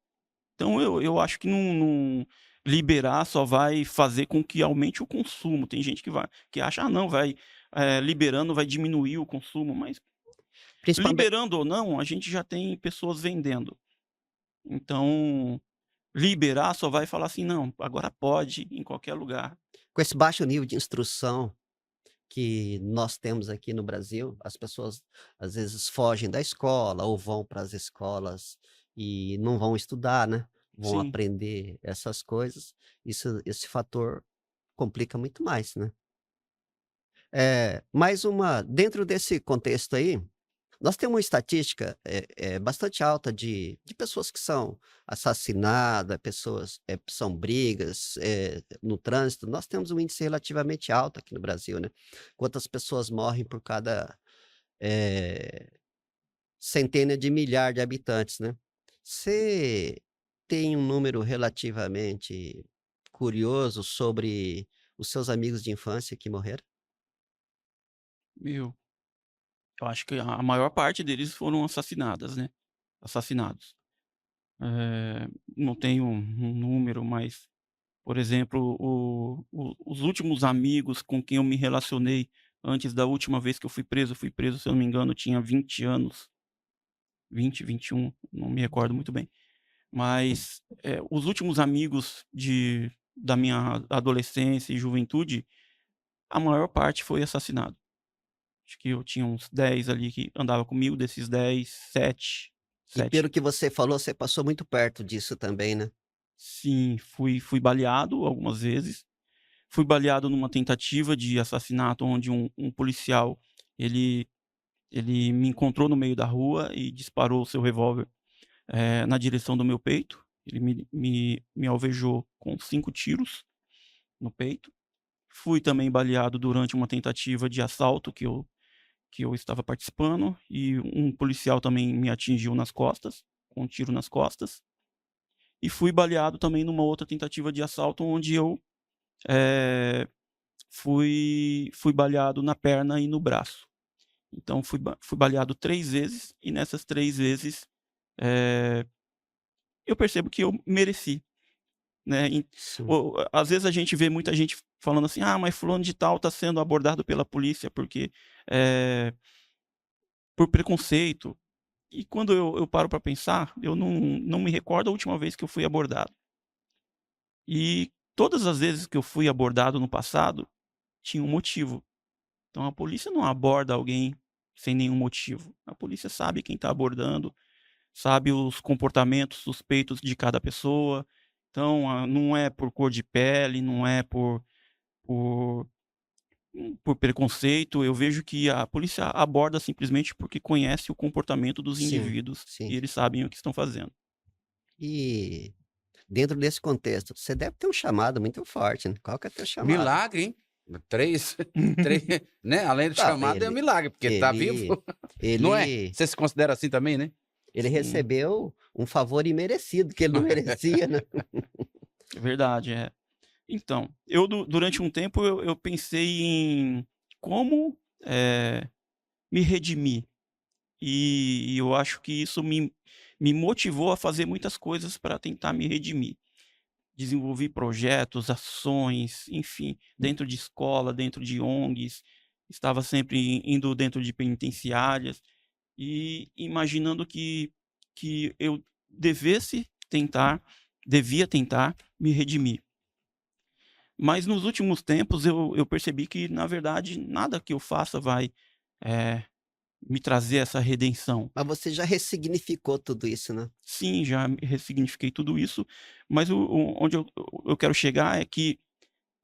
Então eu acho que não liberar só vai fazer com que aumente o consumo. Tem gente que acha: "Ah não, liberando vai diminuir o consumo", mas principalmente liberando ou não, a gente já tem pessoas vendendo. Então liberar só vai falar assim: "Não, agora pode em qualquer lugar". com esse baixo nível de instrução que nós temos aqui no Brasil, as pessoas às vezes fogem da escola ou vão para as escolas e não vão estudar, né, vão Sim, aprender essas coisas, esse fator complica muito mais, né. Mais uma dentro desse contexto aí, nós temos uma estatística, bastante alta de pessoas que são assassinadas, pessoas, são brigas, no trânsito, nós temos um índice relativamente alto aqui no Brasil, né. Quantas pessoas morrem por cada, eh, centena de milhar de habitantes, né. Você tem um número relativamente curioso sobre os seus amigos de infância que morreram? meu, eu acho que a maior parte deles foram assassinadas, né, assassinados. Não tenho um número, mas, por exemplo, os últimos amigos com quem eu me relacionei antes da última vez que eu fui preso, se eu não me engano, eu tinha 20 anos, 20, 21, não me recordo muito bem. Mas, os últimos amigos da minha adolescência e juventude, a maior parte foi assassinado. Acho que eu tinha uns 10 ali que andava comigo, desses 10, 7, E 7. pelo que você falou, você passou muito perto disso também, né? Sim, fui baleado algumas vezes. Fui baleado numa tentativa de assassinato onde um policial, ele ele me encontrou no meio da rua e disparou o seu revólver, na direção do meu peito. Ele me alvejou com 5 tiros no peito. Fui também baleado durante uma tentativa de assalto que eu estava participando e um policial também me atingiu nas costas, com um tiro nas costas. E fui baleado também numa outra tentativa de assalto onde eu, eh, fui baleado na perna e no braço. Então fui baleado 3 vezes e nessas 3 vezes, eh, eu percebo que eu mereci, né. Sim. Às vezes a gente vê muita gente falando assim: "Ah, mas fulano de tal está sendo abordado pela polícia porque, eh, por preconceito". E quando eu paro para pensar, eu não me recordo a última vez que eu fui abordado. E todas as vezes que eu fui abordado no passado, tinha um motivo. Então a polícia não aborda alguém sem nenhum motivo. A polícia sabe quem está abordando, sabe os comportamentos suspeitos de cada pessoa. Então, não é por cor de pele, não é por por preconceito. Eu vejo que a polícia aborda simplesmente porque conhece o comportamento dos Sim, indivíduos e sim. eles sabem o que estão fazendo. E dentro desse contexto, você deve ter um chamado muito forte, né? Qual que é teu chamado? Milagre, hein? 3, 3, né, além do Não, chamado é um milagre, porque tá vivo. ele Não é? ele Você se considera assim também, né? Ele Sim, recebeu um favor imerecido, que ele não merecia, né? é verdade, é. Então, eu durante um tempo eu pensei em como, me redimir, e eu acho que isso me motivou a fazer muitas coisas para tentar me redimir. Desenvolvi projetos, ações, enfim, dentro de escola, dentro de ONGs, estava sempre indo dentro de penitenciárias e imaginando que eu devesse tentar devia tentar me redimir. Mas nos últimos tempos eu percebi que, na verdade, nada que eu faça vai, eh, me trazer essa redenção. Mas você já ressignificou tudo isso, né? Sim, já ressignifiquei tudo isso, mas onde eu quero chegar é que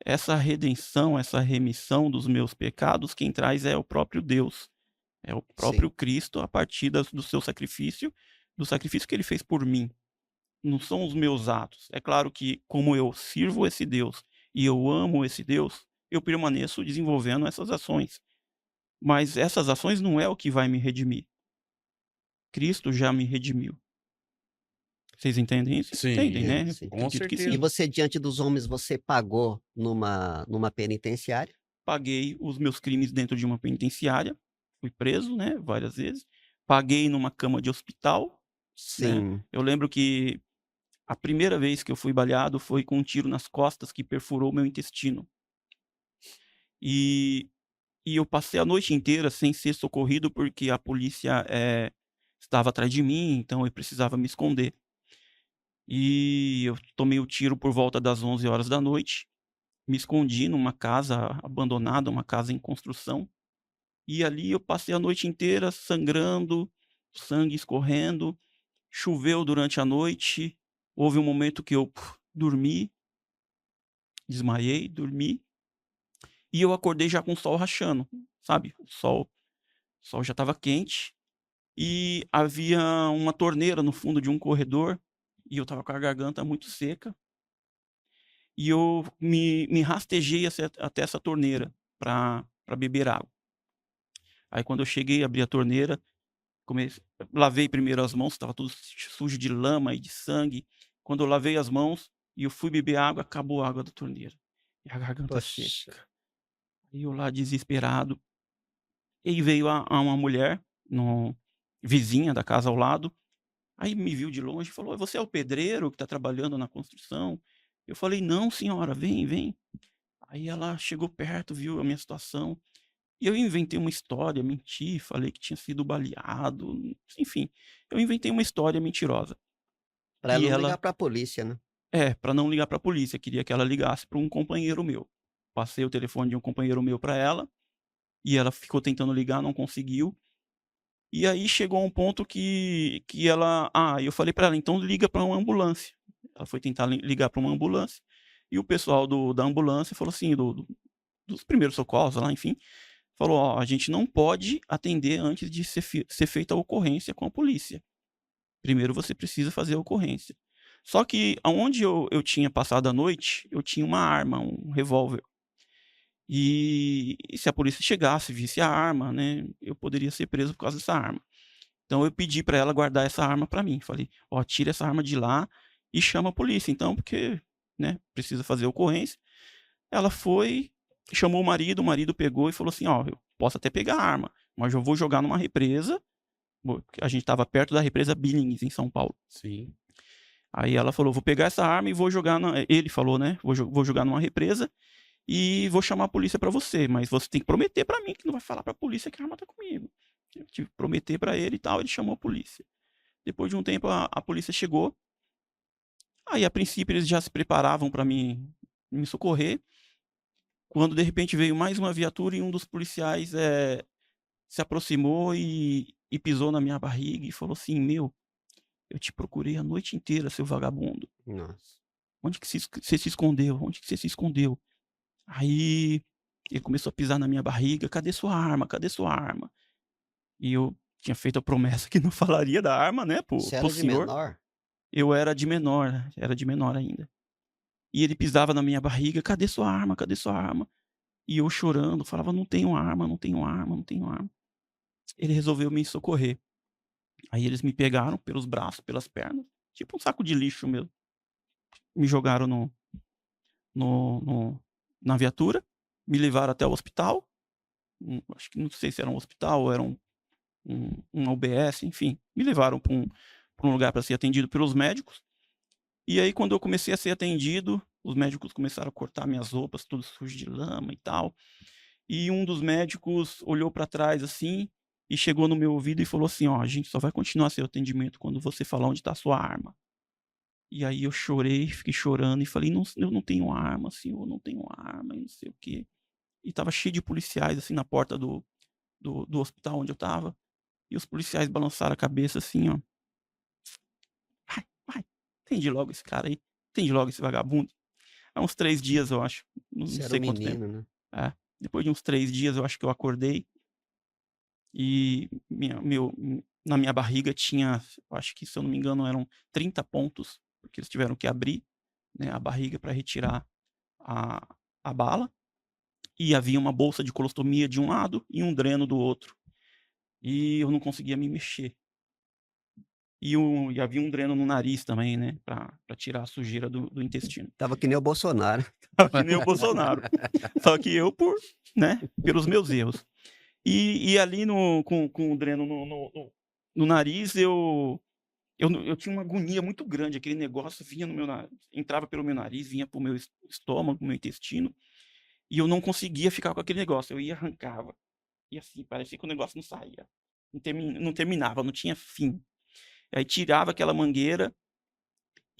essa redenção, essa remissão dos meus pecados, quem traz é o próprio Deus, é o Sim. próprio Cristo a partir do seu sacrifício, do sacrifício que ele fez por mim. Não são os meus atos. É claro que, como eu sirvo esse Deus e eu amo esse Deus, eu permaneço desenvolvendo essas ações. Mas essas ações não é o que vai me redimir. Cristo já me redimiu. Vocês entendem isso? Entendem, Sim, né? Sim. com Acredito que E certeza. sim. você, diante dos homens, você pagou numa penitenciária? Paguei os meus crimes dentro de uma penitenciária, fui preso, né, várias vezes. Paguei numa cama de hospital, né. Sim. Eu lembro que a primeira vez que eu fui baleado foi com um tiro nas costas que perfurou meu intestino. E e eu passei a noite inteira sem ser socorrido, porque a polícia, estava atrás de mim, então eu precisava me esconder. E eu tomei o tiro por volta das 11 horas da noite, me escondi numa casa abandonada, uma casa em construção, e ali eu passei a noite inteira sangrando, sangue escorrendo, choveu durante a noite, houve um momento que eu dormi, desmaiei, dormi, e eu acordei já com o sol rachando, sabe, o sol já estava quente, e havia uma torneira no fundo de um corredor, e eu estava com a garganta muito seca, e eu me rastejei até essa torneira para beber água. Aí quando eu cheguei, abri a torneira, comece lavei primeiro as mãos, estava tudo sujo de lama e de sangue. Quando eu lavei as mãos e eu fui beber água, acabou a água da torneira, e a garganta Poxa. seca. E eu lá desesperado, e aí veio a uma mulher, no vizinha da casa ao lado, aí me viu de longe e falou: "Você é o pedreiro que está trabalhando na construção?" Eu falei: "Não senhora, vem, vem." Aí ela chegou perto, viu a minha situação, e eu inventei uma história, menti, falei que tinha sido baleado, enfim, eu inventei uma história mentirosa. Pra E não ligar ela pra polícia, né? pra não ligar pra polícia, queria que ela ligasse pra um companheiro meu. Passei o telefone de um companheiro meu pra ela, e ela ficou tentando ligar, não conseguiu. E aí chegou um ponto que ela eu falei pra ela: "Então liga pra uma ambulância." Ela foi tentar ligar pra uma ambulância, e o pessoal da ambulância falou assim, dos primeiros socorros lá, enfim, falou: "Ó, a gente não pode atender antes de ser feita a ocorrência com a polícia. Primeiro você precisa fazer a ocorrência." Só que aonde eu tinha passado a noite, eu tinha uma arma, um revólver. E se a polícia chegasse, visse a arma, né, eu poderia ser preso por causa dessa arma. Então eu pedi pra ela guardar essa arma pra mim, falei: "Ó, tira essa arma de lá e chama a polícia então, porque, né, precisa fazer a ocorrência." Ela foi, chamou o marido pegou e falou assim: "Ó, eu posso até pegar a arma, mas eu vou jogar numa represa." Porque a gente estava perto da represa Billings, em São Paulo. Sim. Aí ela falou: "Vou pegar essa arma e vou jogar na" ele falou, né: Vou jogar numa represa e vou chamar a polícia pra você, mas você tem que prometer pra mim que não vai falar pra polícia que a arma tá comigo." Eu tive que prometer pra ele e tal, ele chamou a polícia. Depois de um tempo a polícia chegou, aí a princípio eles já se preparavam pra me socorrer, quando de repente veio mais uma viatura e um dos policiais, se aproximou e pisou na minha barriga e falou assim: "Meu, eu te procurei a noite inteira, seu vagabundo. Nossa. Onde que você se escondeu? Onde que você se escondeu?" Aí ele começou a pisar na minha barriga: "Cadê sua arma? Cadê sua arma?" E eu tinha feito a promessa que não falaria da arma, né, Você para o era de senhor. menor? Eu era de menor ainda. E ele pisava na minha barriga: "Cadê sua arma? Cadê sua arma?" E eu chorando, falava: "Não tenho arma, não tenho arma, não tenho arma." Ele resolveu me socorrer. Aí eles me pegaram pelos braços, pelas pernas, tipo um saco de lixo mesmo. Me jogaram no no na viatura, me levaram até o hospital, acho que não sei se era um hospital ou era uma UBS, enfim, me levaram pra um lugar para ser atendido pelos médicos. E aí quando eu comecei a ser atendido, os médicos começaram a cortar minhas roupas tudo sujo de lama e tal, e um dos médicos olhou para trás, assim, e chegou no meu ouvido e falou assim: "Ó, a gente só vai continuar seu atendimento quando você falar onde está a sua arma". E aí eu chorei, fiquei chorando e falei: "Não, eu não tenho arma, senhor, não tenho arma e não sei o quê". E estava cheio de policiais, assim, na porta do hospital onde eu estava, e os policiais balançaram a cabeça assim, ó: "Vai, vai, prende logo esse cara aí, prende logo esse vagabundo". Há uns 3 dias, eu acho, não Você era um sei quanto tempo. menino, né? É, depois de uns 3 dias eu acho que eu acordei e na minha barriga tinha, eu acho que se eu não me engano eram 30 pontos, porque eles tiveram que abrir, né, a barriga para retirar a a bala, e havia uma bolsa de colostomia de um lado e um dreno do outro. E eu não conseguia me mexer. E havia um dreno no nariz também, né, pra tirar a sujeira do intestino. Tava que nem o Bolsonaro. Que nem o Bolsonaro. Só que eu pelos meus erros. E ali com o dreno no nariz, eu tinha uma agonia muito grande, aquele negócio vinha no meu nariz, entrava pelo meu nariz, vinha para o meu estômago, para o meu intestino, e eu não conseguia ficar com aquele negócio, eu ia arrancava. E assim, parecia que o negócio não saía, não terminava, não tinha fim. Aí tirava aquela mangueira,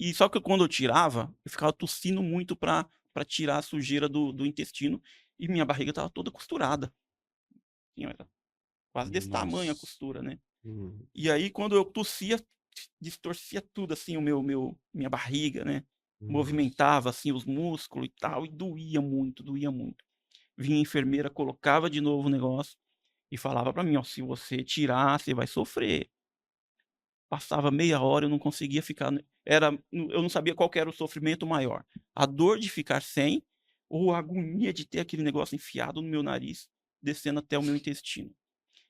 e só que quando eu tirava, eu ficava tossindo muito pra tirar a sujeira do intestino, e minha barriga estava toda costurada. Assim, era quase desse tamanho a Nossa. costura, né. Hum, E aí quando eu tossia, distorcia tudo, assim, minha barriga, né, nossa. movimentava, assim, os músculos e tal, e doía muito, doía muito. Vinha a enfermeira, colocava de novo o negócio e falava pra mim: "Ó, se você tirar, você vai sofrer". Passava meia hora, eu não conseguia ficar, eu não sabia qual que era o sofrimento maior, a dor de ficar sem, ou a agonia de ter aquele negócio enfiado no meu nariz, descendo até o meu intestino.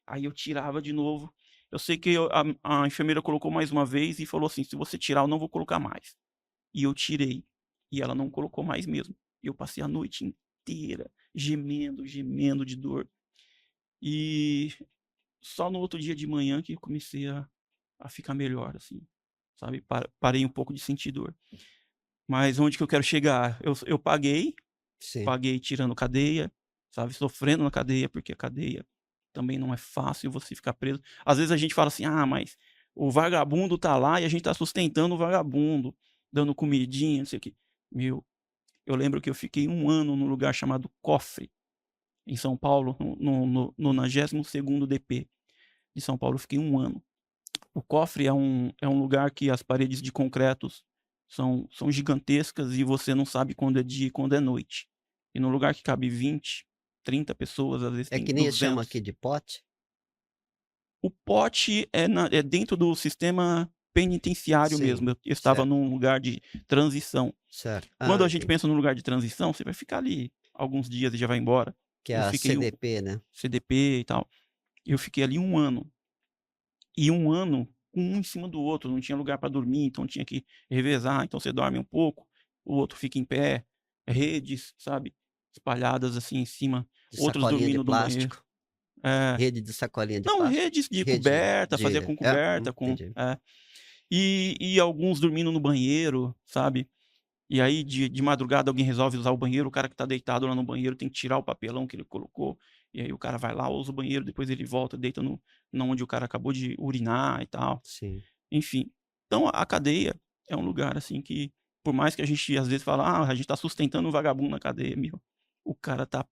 Aí eu tirava de novo, eu sei que a enfermeira colocou mais uma vez e falou assim: "Se você tirar, eu não vou colocar mais". E eu tirei, e ela não colocou mais mesmo. E eu passei a noite inteira gemendo, gemendo de dor. E só no outro dia de manhã que eu comecei a ficar melhor, assim, sabe, parei um pouco de sentir dor. Mas onde que eu quero chegar? Eu Sim. paguei tirando cadeia, sabe, sofrendo na cadeia, porque a cadeia também não é fácil você ficar preso. Às vezes a gente fala assim: "Ah, mas o vagabundo tá lá e a gente tá sustentando o vagabundo, dando comidinha, não sei o quê". Meu, eu lembro que eu fiquei 1 ano num lugar chamado Cofre, em São Paulo, no 92º DP de São Paulo, eu fiquei 1 ano. O Cofre é um lugar que as paredes de concretos são gigantescas e você não sabe quando é dia e quando é noite. E num lugar que cabe 20, 30 pessoas, às vezes É tem que nem eles chamam 200. aqui de pote? O pote é dentro do sistema penitenciário Sim, mesmo, eu estava certo, num lugar de transição. certo. Quando Ah, a gente entendi. pensa num lugar de transição, você vai ficar ali alguns dias e já vai embora. Que é Eu a fiquei o CDP, né? CDP e tal, eu fiquei ali 1 ano. E 1 ano, um em cima do outro, não tinha lugar para dormir, então tinha que revezar, então você dorme um pouco, o outro fica em pé, redes, sabe, espalhadas assim em cima, De outros sacolinha de dormindo no banheiro. plástico. É. Rede de sacolinha de Não, plástico? redes de Rede coberta, fazia de com coberta, entendi. e alguns dormindo no banheiro, sabe. E aí de madrugada alguém resolve usar o banheiro, o cara que tá deitado lá no banheiro tem que tirar o papelão que ele colocou, e aí o cara vai lá, usa o banheiro, depois ele volta, deita no na onde o cara acabou de urinar e tal. Sim. Enfim, então a cadeia é um lugar, assim, que por mais que a gente às vezes fala: "Ah, a gente tá sustentando um vagabundo na cadeia", meu, o cara tá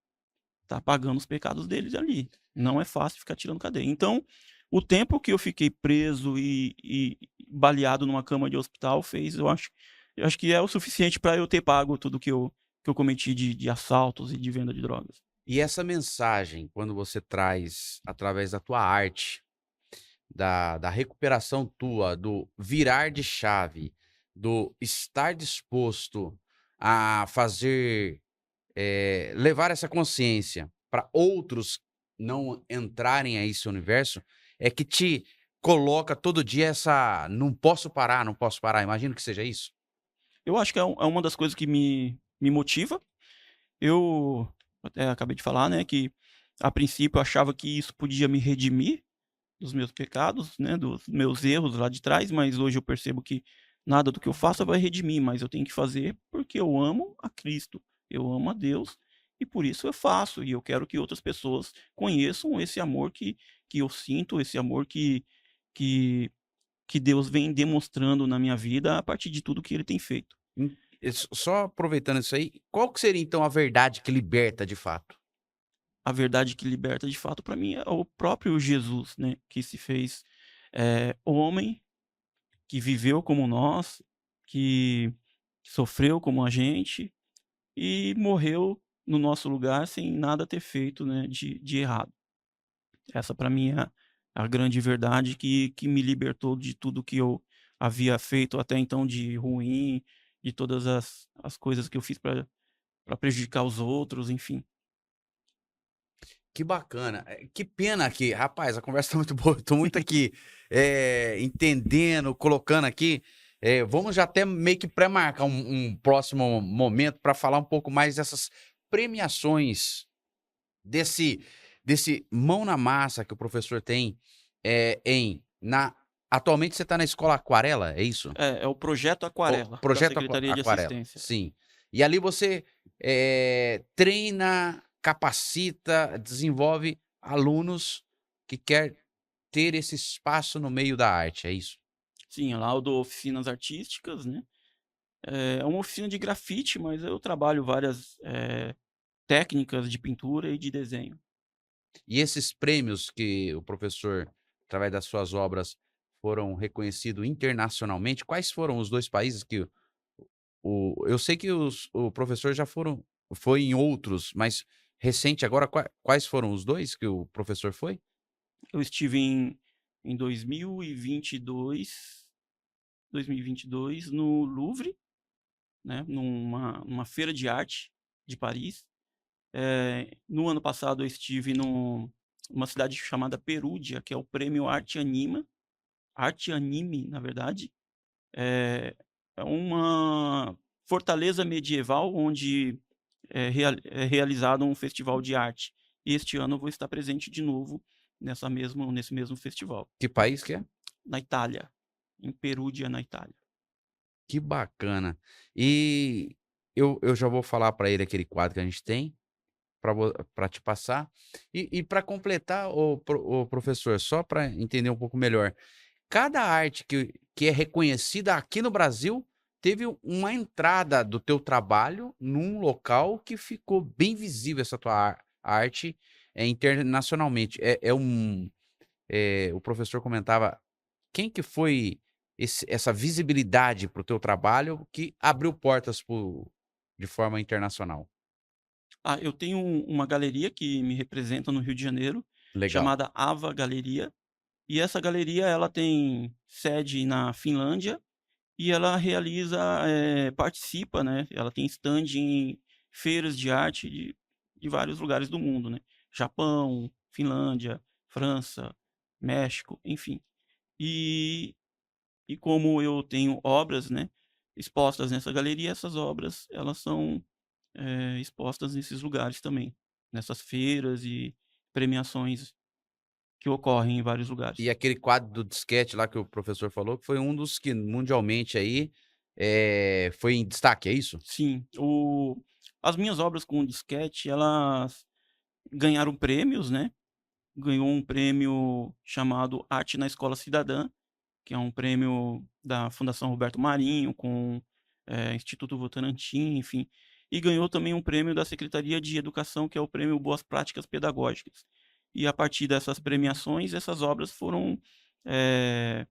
pagando os pecados deles ali. Não é fácil ficar tirando cadeia. Então, o tempo que eu fiquei preso e baleado numa cama de hospital fez, eu acho que é o suficiente pra eu ter pago tudo que eu cometi de assaltos e de venda de drogas. E essa mensagem, quando você traz através da tua arte, da recuperação tua, do virar de chave, do estar disposto a fazer, levar essa consciência para outros não entrarem a esse universo, é que te coloca todo dia essa não posso parar, não posso parar, imagino que seja isso? Eu acho que é uma das coisas que me motiva. Eu até acabei de falar, né, que a princípio eu achava que isso podia me redimir dos meus pecados, né, dos meus erros lá de trás, mas hoje eu percebo que nada do que eu faça vai redimir, mas eu tenho que fazer porque eu amo a Cristo, eu amo a Deus e por isso eu faço. E eu quero que outras pessoas conheçam esse amor que eu sinto, esse amor que, que Deus vem demonstrando na minha vida a partir de tudo que ele tem feito. Só aproveitando isso aí, qual que seria então a verdade que liberta de fato? A verdade que liberta de fato para mim é o próprio Jesus, né, que se fez homem, que viveu como nós, que sofreu como a gente e morreu no nosso lugar sem nada ter feito, né, de errado. Essa para mim é a grande verdade que me libertou de tudo que eu havia feito até então de ruim, de todas as coisas que eu fiz para prejudicar os outros, enfim. Que bacana. Que pena que, rapaz, a conversa tá muito boa. Eu tô muito aqui entendendo, colocando aqui. Vamos já até meio que pré-marcar um próximo momento para falar um pouco mais dessas premiações, desse, desse mão na massa que o professor tem atualmente você está na escola Aquarela, é isso? É o projeto O Aquarela, da projeto Secretaria de Aquarela, Assistência. sim. E ali você treina, capacita, desenvolve alunos que quer ter esse espaço no meio da arte, é isso? Sim, lá eu dou oficinas artísticas, né. É uma oficina de grafite, mas eu trabalho várias, técnicas de pintura e de desenho. E esses prêmios que o professor, através das suas obras, foram reconhecidos internacionalmente, quais foram os 2 países que eu sei que o professor já foi em outros, mas recente agora, quais foram os 2 que o professor foi? Eu estive em 2022 no Louvre, né, numa feira de arte de Paris. No ano passado eu estive numa cidade chamada Perúdia, que é o prêmio Arte Anime, na verdade. É uma fortaleza medieval onde é realizado um festival de arte. E este ano eu vou estar presente de novo nesse mesmo festival, Que país que é? na Itália, em Perúdia, na Itália. Que bacana. E eu já vou falar para ele aquele quadro que a gente tem, para te passar. E para completar, o professor, só para entender um pouco melhor, cada arte que é reconhecida aqui no Brasil teve uma entrada do teu trabalho num local que ficou bem visível essa tua arte internacionalmente. O professor comentava, quem que foi essa visibilidade para o teu trabalho que abriu portas de forma internacional? Ah, eu tenho uma galeria que me representa no Rio de Janeiro, Legal. chamada Ava Galeria, e essa galeria ela tem sede na Finlândia e ela participa, né, ela tem stand em feiras de arte de vários lugares do mundo, né, Japão, Finlândia, França, México, enfim. E e como eu tenho obras, né, expostas nessa galeria, essas obras elas são, expostas nesses lugares também, nessas feiras e premiações que ocorrem em vários lugares. E aquele quadro do disquete lá que o professor falou, que foi um dos que mundialmente aí, foi em destaque, é isso? Sim, as minhas obras com disquete, elas ganharam prêmios, né, ganhou um prêmio chamado Arte na Escola Cidadã, que é um prêmio da Fundação Roberto Marinho com, Instituto Votorantim, enfim, e ganhou também um prêmio da Secretaria de Educação, que é o prêmio Boas Práticas Pedagógicas. E a partir dessas premiações, essas obras foram, eh,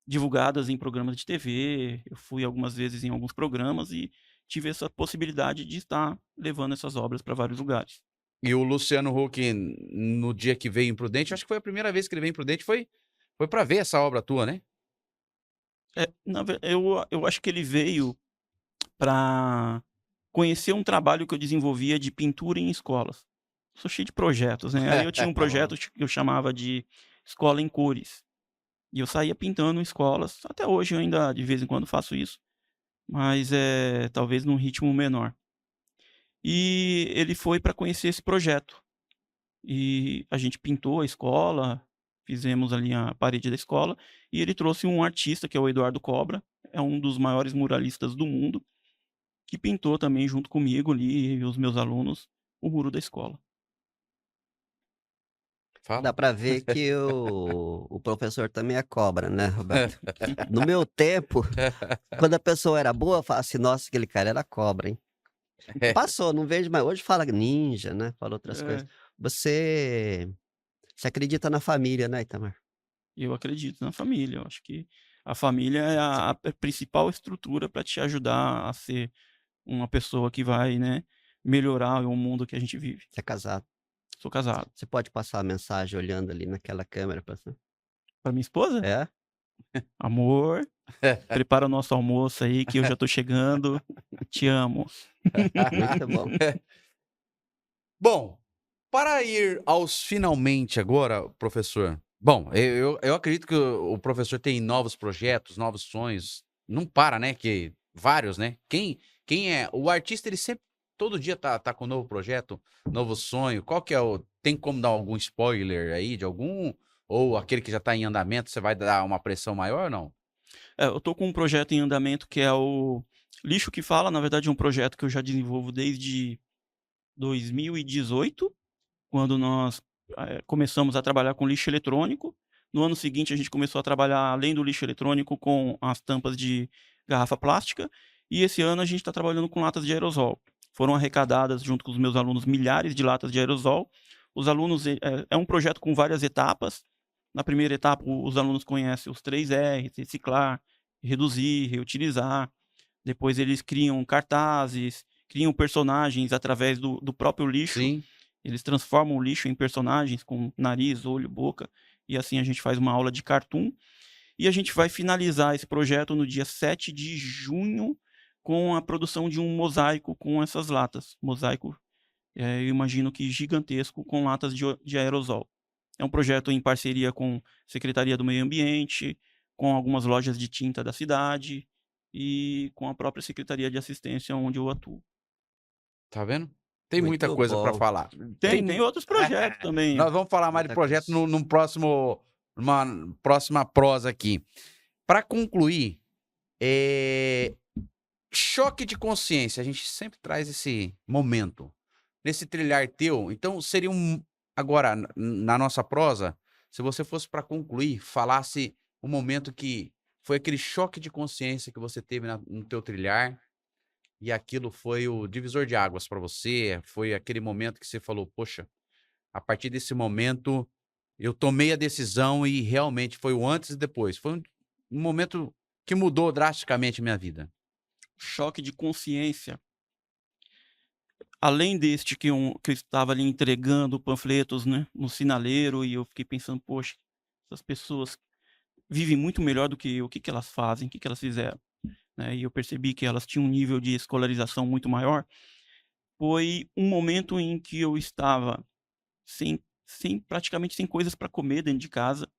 divulgadas em programas de TV, eu fui algumas vezes em alguns programas e tive essa possibilidade de estar levando essas obras para vários lugares. E o Luciano Huck, no dia que veio em Prudente, acho que foi a primeira vez que ele veio em Prudente, foi para ver essa obra tua, né? Eu acho que ele veio para conhecer um trabalho que eu desenvolvia de pintura em escolas. Sou cheio de projetos, né, aí eu tinha um projeto que eu chamava de Escola em Cores. E eu saía pintando em escolas, até hoje eu ainda de vez em quando faço isso, mas, talvez num ritmo menor. E ele foi para conhecer esse projeto, e a gente pintou a escola, fizemos ali a parede da escola, e ele trouxe um artista que é o Eduardo Cobra, é um dos maiores muralistas do mundo, que pintou também junto comigo ali e os meus alunos, o muro da escola. Dá Fala. para ver que o professor também é cobra, né, Roberto? No meu tempo, quando a pessoa era boa, falava assim: "Nossa, aquele cara era cobra, hein". Passou, não vejo mais. Hoje fala ninja, né, fala outras coisas. É, Você você acredita na família, né, Itamar? eu acredito na família, eu acho que a família é a principal estrutura para te ajudar a ser uma pessoa que vai, né, melhorar o mundo que a gente vive. Você é casado. Sou casado. Você pode passar a mensagem olhando ali naquela câmera pra você? Para minha esposa: É? "Amor, prepara o nosso almoço aí que eu já tô chegando, te amo". Muito bom. Bom, para ir aos finalmente agora, professor. Bom, eu acredito que o professor tem novos projetos, novos sonhos. Não para, né? Que vários, né? Quem é o artista, ele sempre todo dia tá com um novo projeto, novo sonho. Qual que é o tem como dar algum spoiler aí de algum ou aquele que já tá em andamento, você vai dar uma pressão maior ou não? Eu tô com um projeto em andamento que é o Lixo que Fala, na verdade é um projeto que eu já desenvolvo desde 2018, quando nós, começamos a trabalhar com lixo eletrônico. No ano seguinte a gente começou a trabalhar além do lixo eletrônico com as tampas de garrafa plástica, e esse ano a gente está trabalhando com latas de aerosol. Foram arrecadadas junto com os meus alunos milhares de latas de aerosol. Os alunos, é um projeto com várias etapas. Na primeira etapa os alunos conhecem os 3 R's: reciclar, reduzir, reutilizar. Depois eles criam cartazes, criam personagens através do próprio lixo. Sim. Eles transformam o lixo em personagens com nariz, olho, boca, e assim a gente faz uma aula de cartoon. E a gente vai finalizar esse projeto no dia 7 de junho com a produção de um mosaico com essas latas. Mosaico, eu imagino que gigantesco, com latas de aerosol. É um projeto em parceria com Secretaria do Meio Ambiente, com algumas lojas de tinta da cidade e com a própria Secretaria de Assistência onde eu atuo. Tá vendo? Tem muita Muito coisa para bom. falar. Tem outros projetos também. Nós vamos falar mais de Muita projeto coisa. num próximo numa próxima prosa aqui. Para concluir, choque de consciência, a gente sempre traz esse momento. Nesse trilhar teu, então seria agora, na nossa prosa, se você fosse para concluir, falasse um momento que foi aquele choque de consciência que você teve no teu trilhar, e aquilo foi o divisor de águas para você, foi aquele momento que você falou: "Poxa, a partir desse momento, eu tomei a decisão e realmente foi o antes e depois". Foi um momento que mudou drasticamente minha vida. Choque de consciência. Além deste que eu estava ali entregando panfletos, né, no sinaleiro, e eu fiquei pensando: "Poxa, essas pessoas vivem muito melhor do que eu, o que que elas fazem, o que que elas fizeram?", né, e eu percebi que elas tinham um nível de escolarização muito maior. Foi um momento em que eu estava praticamente sem coisas para comer dentro de casa,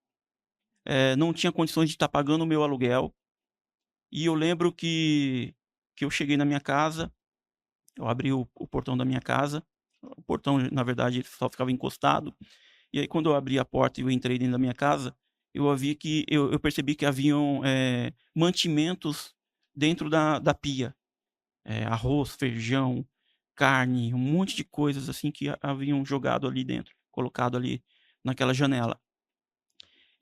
não tinha condições de estar pagando o meu aluguel, e eu lembro que eu cheguei na minha casa. Eu abri o portão da minha casa, o portão, na verdade, ele só ficava encostado, e aí quando eu abri a porta e eu entrei dentro da minha casa, eu percebi que haviam, mantimentos dentro da pia, arroz, feijão, carne, um monte de coisas, assim, que haviam jogado ali dentro, colocado ali naquela janela.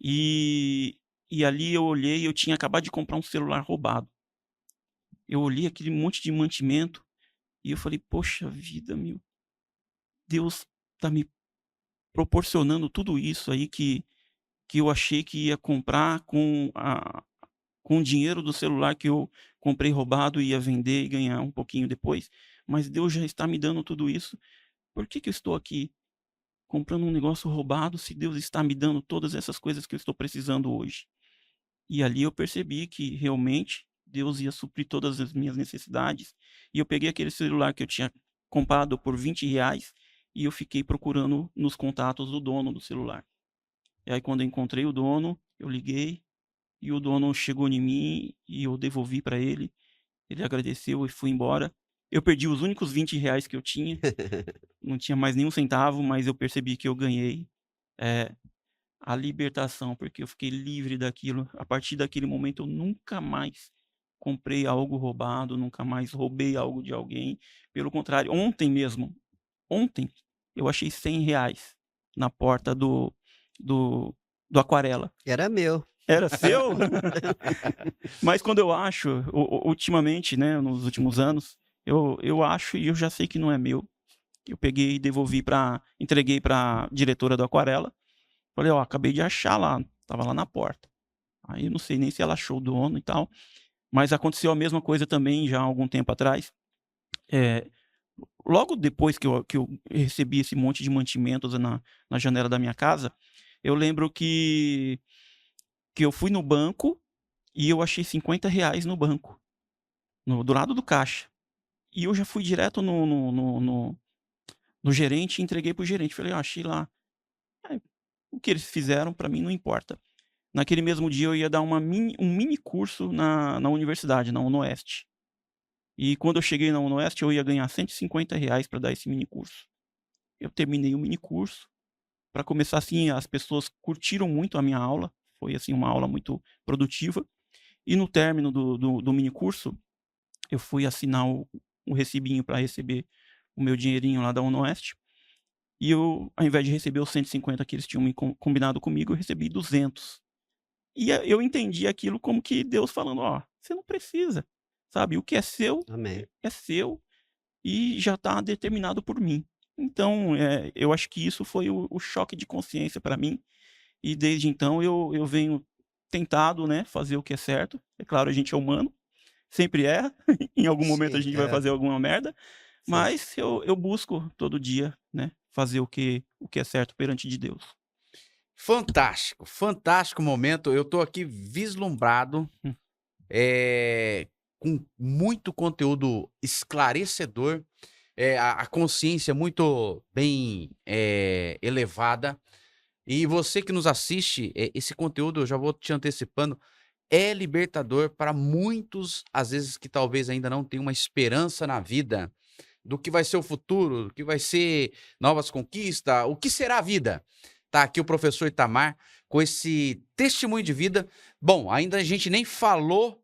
E e ali eu olhei, eu tinha acabado de comprar um celular roubado. Eu olhei aquele monte de mantimento e eu falei: "Poxa vida, meu, Deus tá me proporcionando tudo isso aí que eu achei que ia comprar com o dinheiro do celular que eu comprei roubado, ia vender e ganhar um pouquinho depois, mas Deus já está me dando tudo isso. Por que que eu estou aqui comprando um negócio roubado, se Deus está me dando todas essas coisas que eu estou precisando hoje?". E ali eu percebi que realmente Deus ia suprir todas as minhas necessidades, e eu peguei aquele celular que eu tinha comprado por R$ 20 e eu fiquei procurando nos contatos do dono do celular. E aí quando eu encontrei o dono, Eu liguei e o dono chegou em mim e eu devolvi para ele. Ele agradeceu e fui embora. Eu perdi os únicos R$ 20 que eu tinha, não tinha mais nenhum centavo, mas eu percebi que eu ganhei, eh, a libertação, porque eu fiquei livre daquilo. A partir daquele momento eu nunca mais comprei algo roubado, nunca mais roubei algo de alguém. Pelo contrário, ontem eu achei R$ 100 na porta do do Aquarela. Era meu. Era seu? Mas quando eu acho, ultimamente, né, nos últimos anos, eu acho e eu já sei que não é meu. Eu peguei e entreguei pra diretora do Aquarela. Falei: "Ó, acabei de achar lá", estava lá na porta. Aí eu não sei nem se ela achou o dono e tal, mas aconteceu a mesma coisa também já há algum tempo atrás. Eh, Logo depois que eu recebi esse monte de mantimentos na janela da minha casa, eu lembro que eu fui no banco e eu achei R$ 50 no banco, do lado do caixa. E eu já fui direto no gerente e entreguei para o gerente. Falei: "Ó, achei lá". Aí, o que eles fizeram pra mim não importa. Naquele mesmo dia eu ia dar um mini curso na universidade, na UniOeste. E quando eu cheguei na UniOeste eu ia ganhar R$ 150 para dar esse mini curso. Eu terminei o mini curso. Para começar, assim, as pessoas curtiram muito a minha aula, foi, assim, uma aula muito produtiva. E no término do mini curso, eu fui assinar o recibinho para receber o meu dinheirinho lá da UniOeste, e eu, ao invés de receber os 150 que eles tinham me combinado comigo, eu recebi 200. E eu entendi aquilo como que Deus falando: "Ó, você não precisa, sabe, o que é seu, Amém. é seu e já está determinado por mim". Então, eu acho que isso foi o choque de consciência para mim, e desde então eu venho tentado, né, fazer o que é certo. É claro, a gente é humano, sempre erra, em algum momento a Sim, gente vai é, fazer alguma merda, sim. mas eu busco todo dia, né, fazer o que é certo perante de Deus. Fantástico, fantástico momento. Eu tô aqui vislumbrado, Hum. com muito conteúdo esclarecedor, a consciência muito bem, elevada. E você que nos assiste, esse conteúdo, eu já vou te antecipando, é libertador para muitos, às vezes, que talvez ainda não tenham uma esperança na vida, do que vai ser o futuro, do que vai ser novas conquistas, o que será a vida. Tá aqui o professor Itamar com esse testemunho de vida. Bom, ainda a gente nem falou,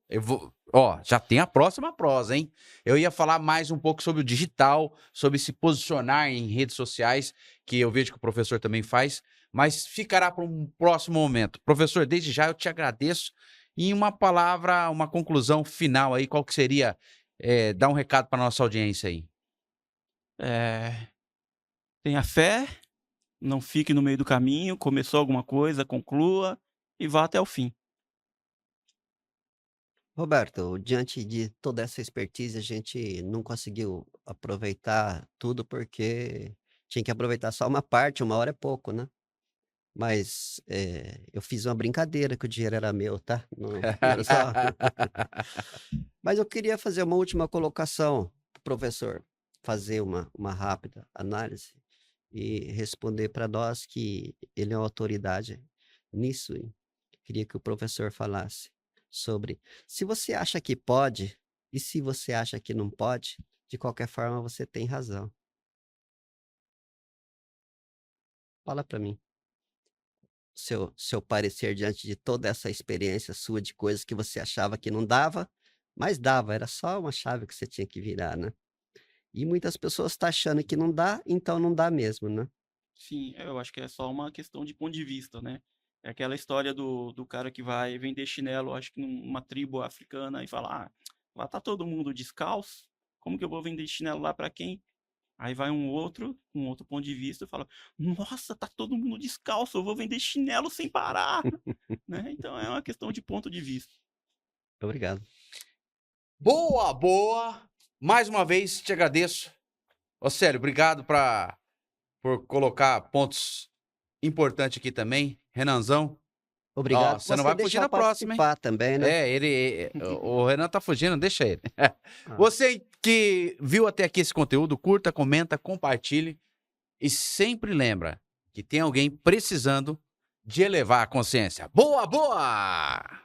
já tem a próxima prosa, hein? Eu ia falar mais um pouco sobre o digital, sobre se posicionar em redes sociais, que eu vejo que o professor também faz, mas ficará para um próximo momento. Professor, desde já eu te agradeço. E uma palavra, uma conclusão final aí, qual que seria? Dar um recado para nossa audiência aí. Eh, Tenha fé, não fique no meio do caminho, começou alguma coisa, conclua e vá até o fim. Roberto, diante de toda essa expertise, a gente não conseguiu aproveitar tudo, porque tinha que aproveitar só uma parte, 1 hora é pouco, né. Mas, eu fiz uma brincadeira que o dinheiro era meu, tá, não era só mas eu queria fazer uma última colocação para o professor fazer uma rápida análise e responder para nós, que ele é uma autoridade nisso. E queria que o professor falasse sobre, se você acha que pode e se você acha que não pode, de qualquer forma você tem razão. Fala para mim seu parecer diante de toda essa experiência sua de coisas que você achava que não dava, mas dava, era só uma chave que você tinha que virar, né. E muitas pessoas tá achando que não dá, então não dá mesmo, né. Sim, eu acho que é só uma questão de ponto de vista, né. É aquela história do cara que vai vender chinelo, acho que numa tribo africana e fala: "Ah, lá tá todo mundo descalço, como que eu vou vender chinelo lá pra quem?". Aí vai um outro, com outro ponto de vista e fala: "Nossa, tá todo mundo descalço, eu vou vender chinelo sem parar", né. Então é uma questão de ponto de vista. Obrigado. Boa, boa! Mais uma vez te agradeço. Ô, sério, obrigado por colocar pontos importantes aqui também. Renanzão, ó, Obrigado por você não você vai fugir deixar eu da próxima, hein? participar também, né. O Renan tá fugindo, deixa ele. Ah, Você que viu até aqui esse conteúdo, curta, comenta, compartilhe e sempre lembra que tem alguém precisando de elevar a consciência. Boa, boa!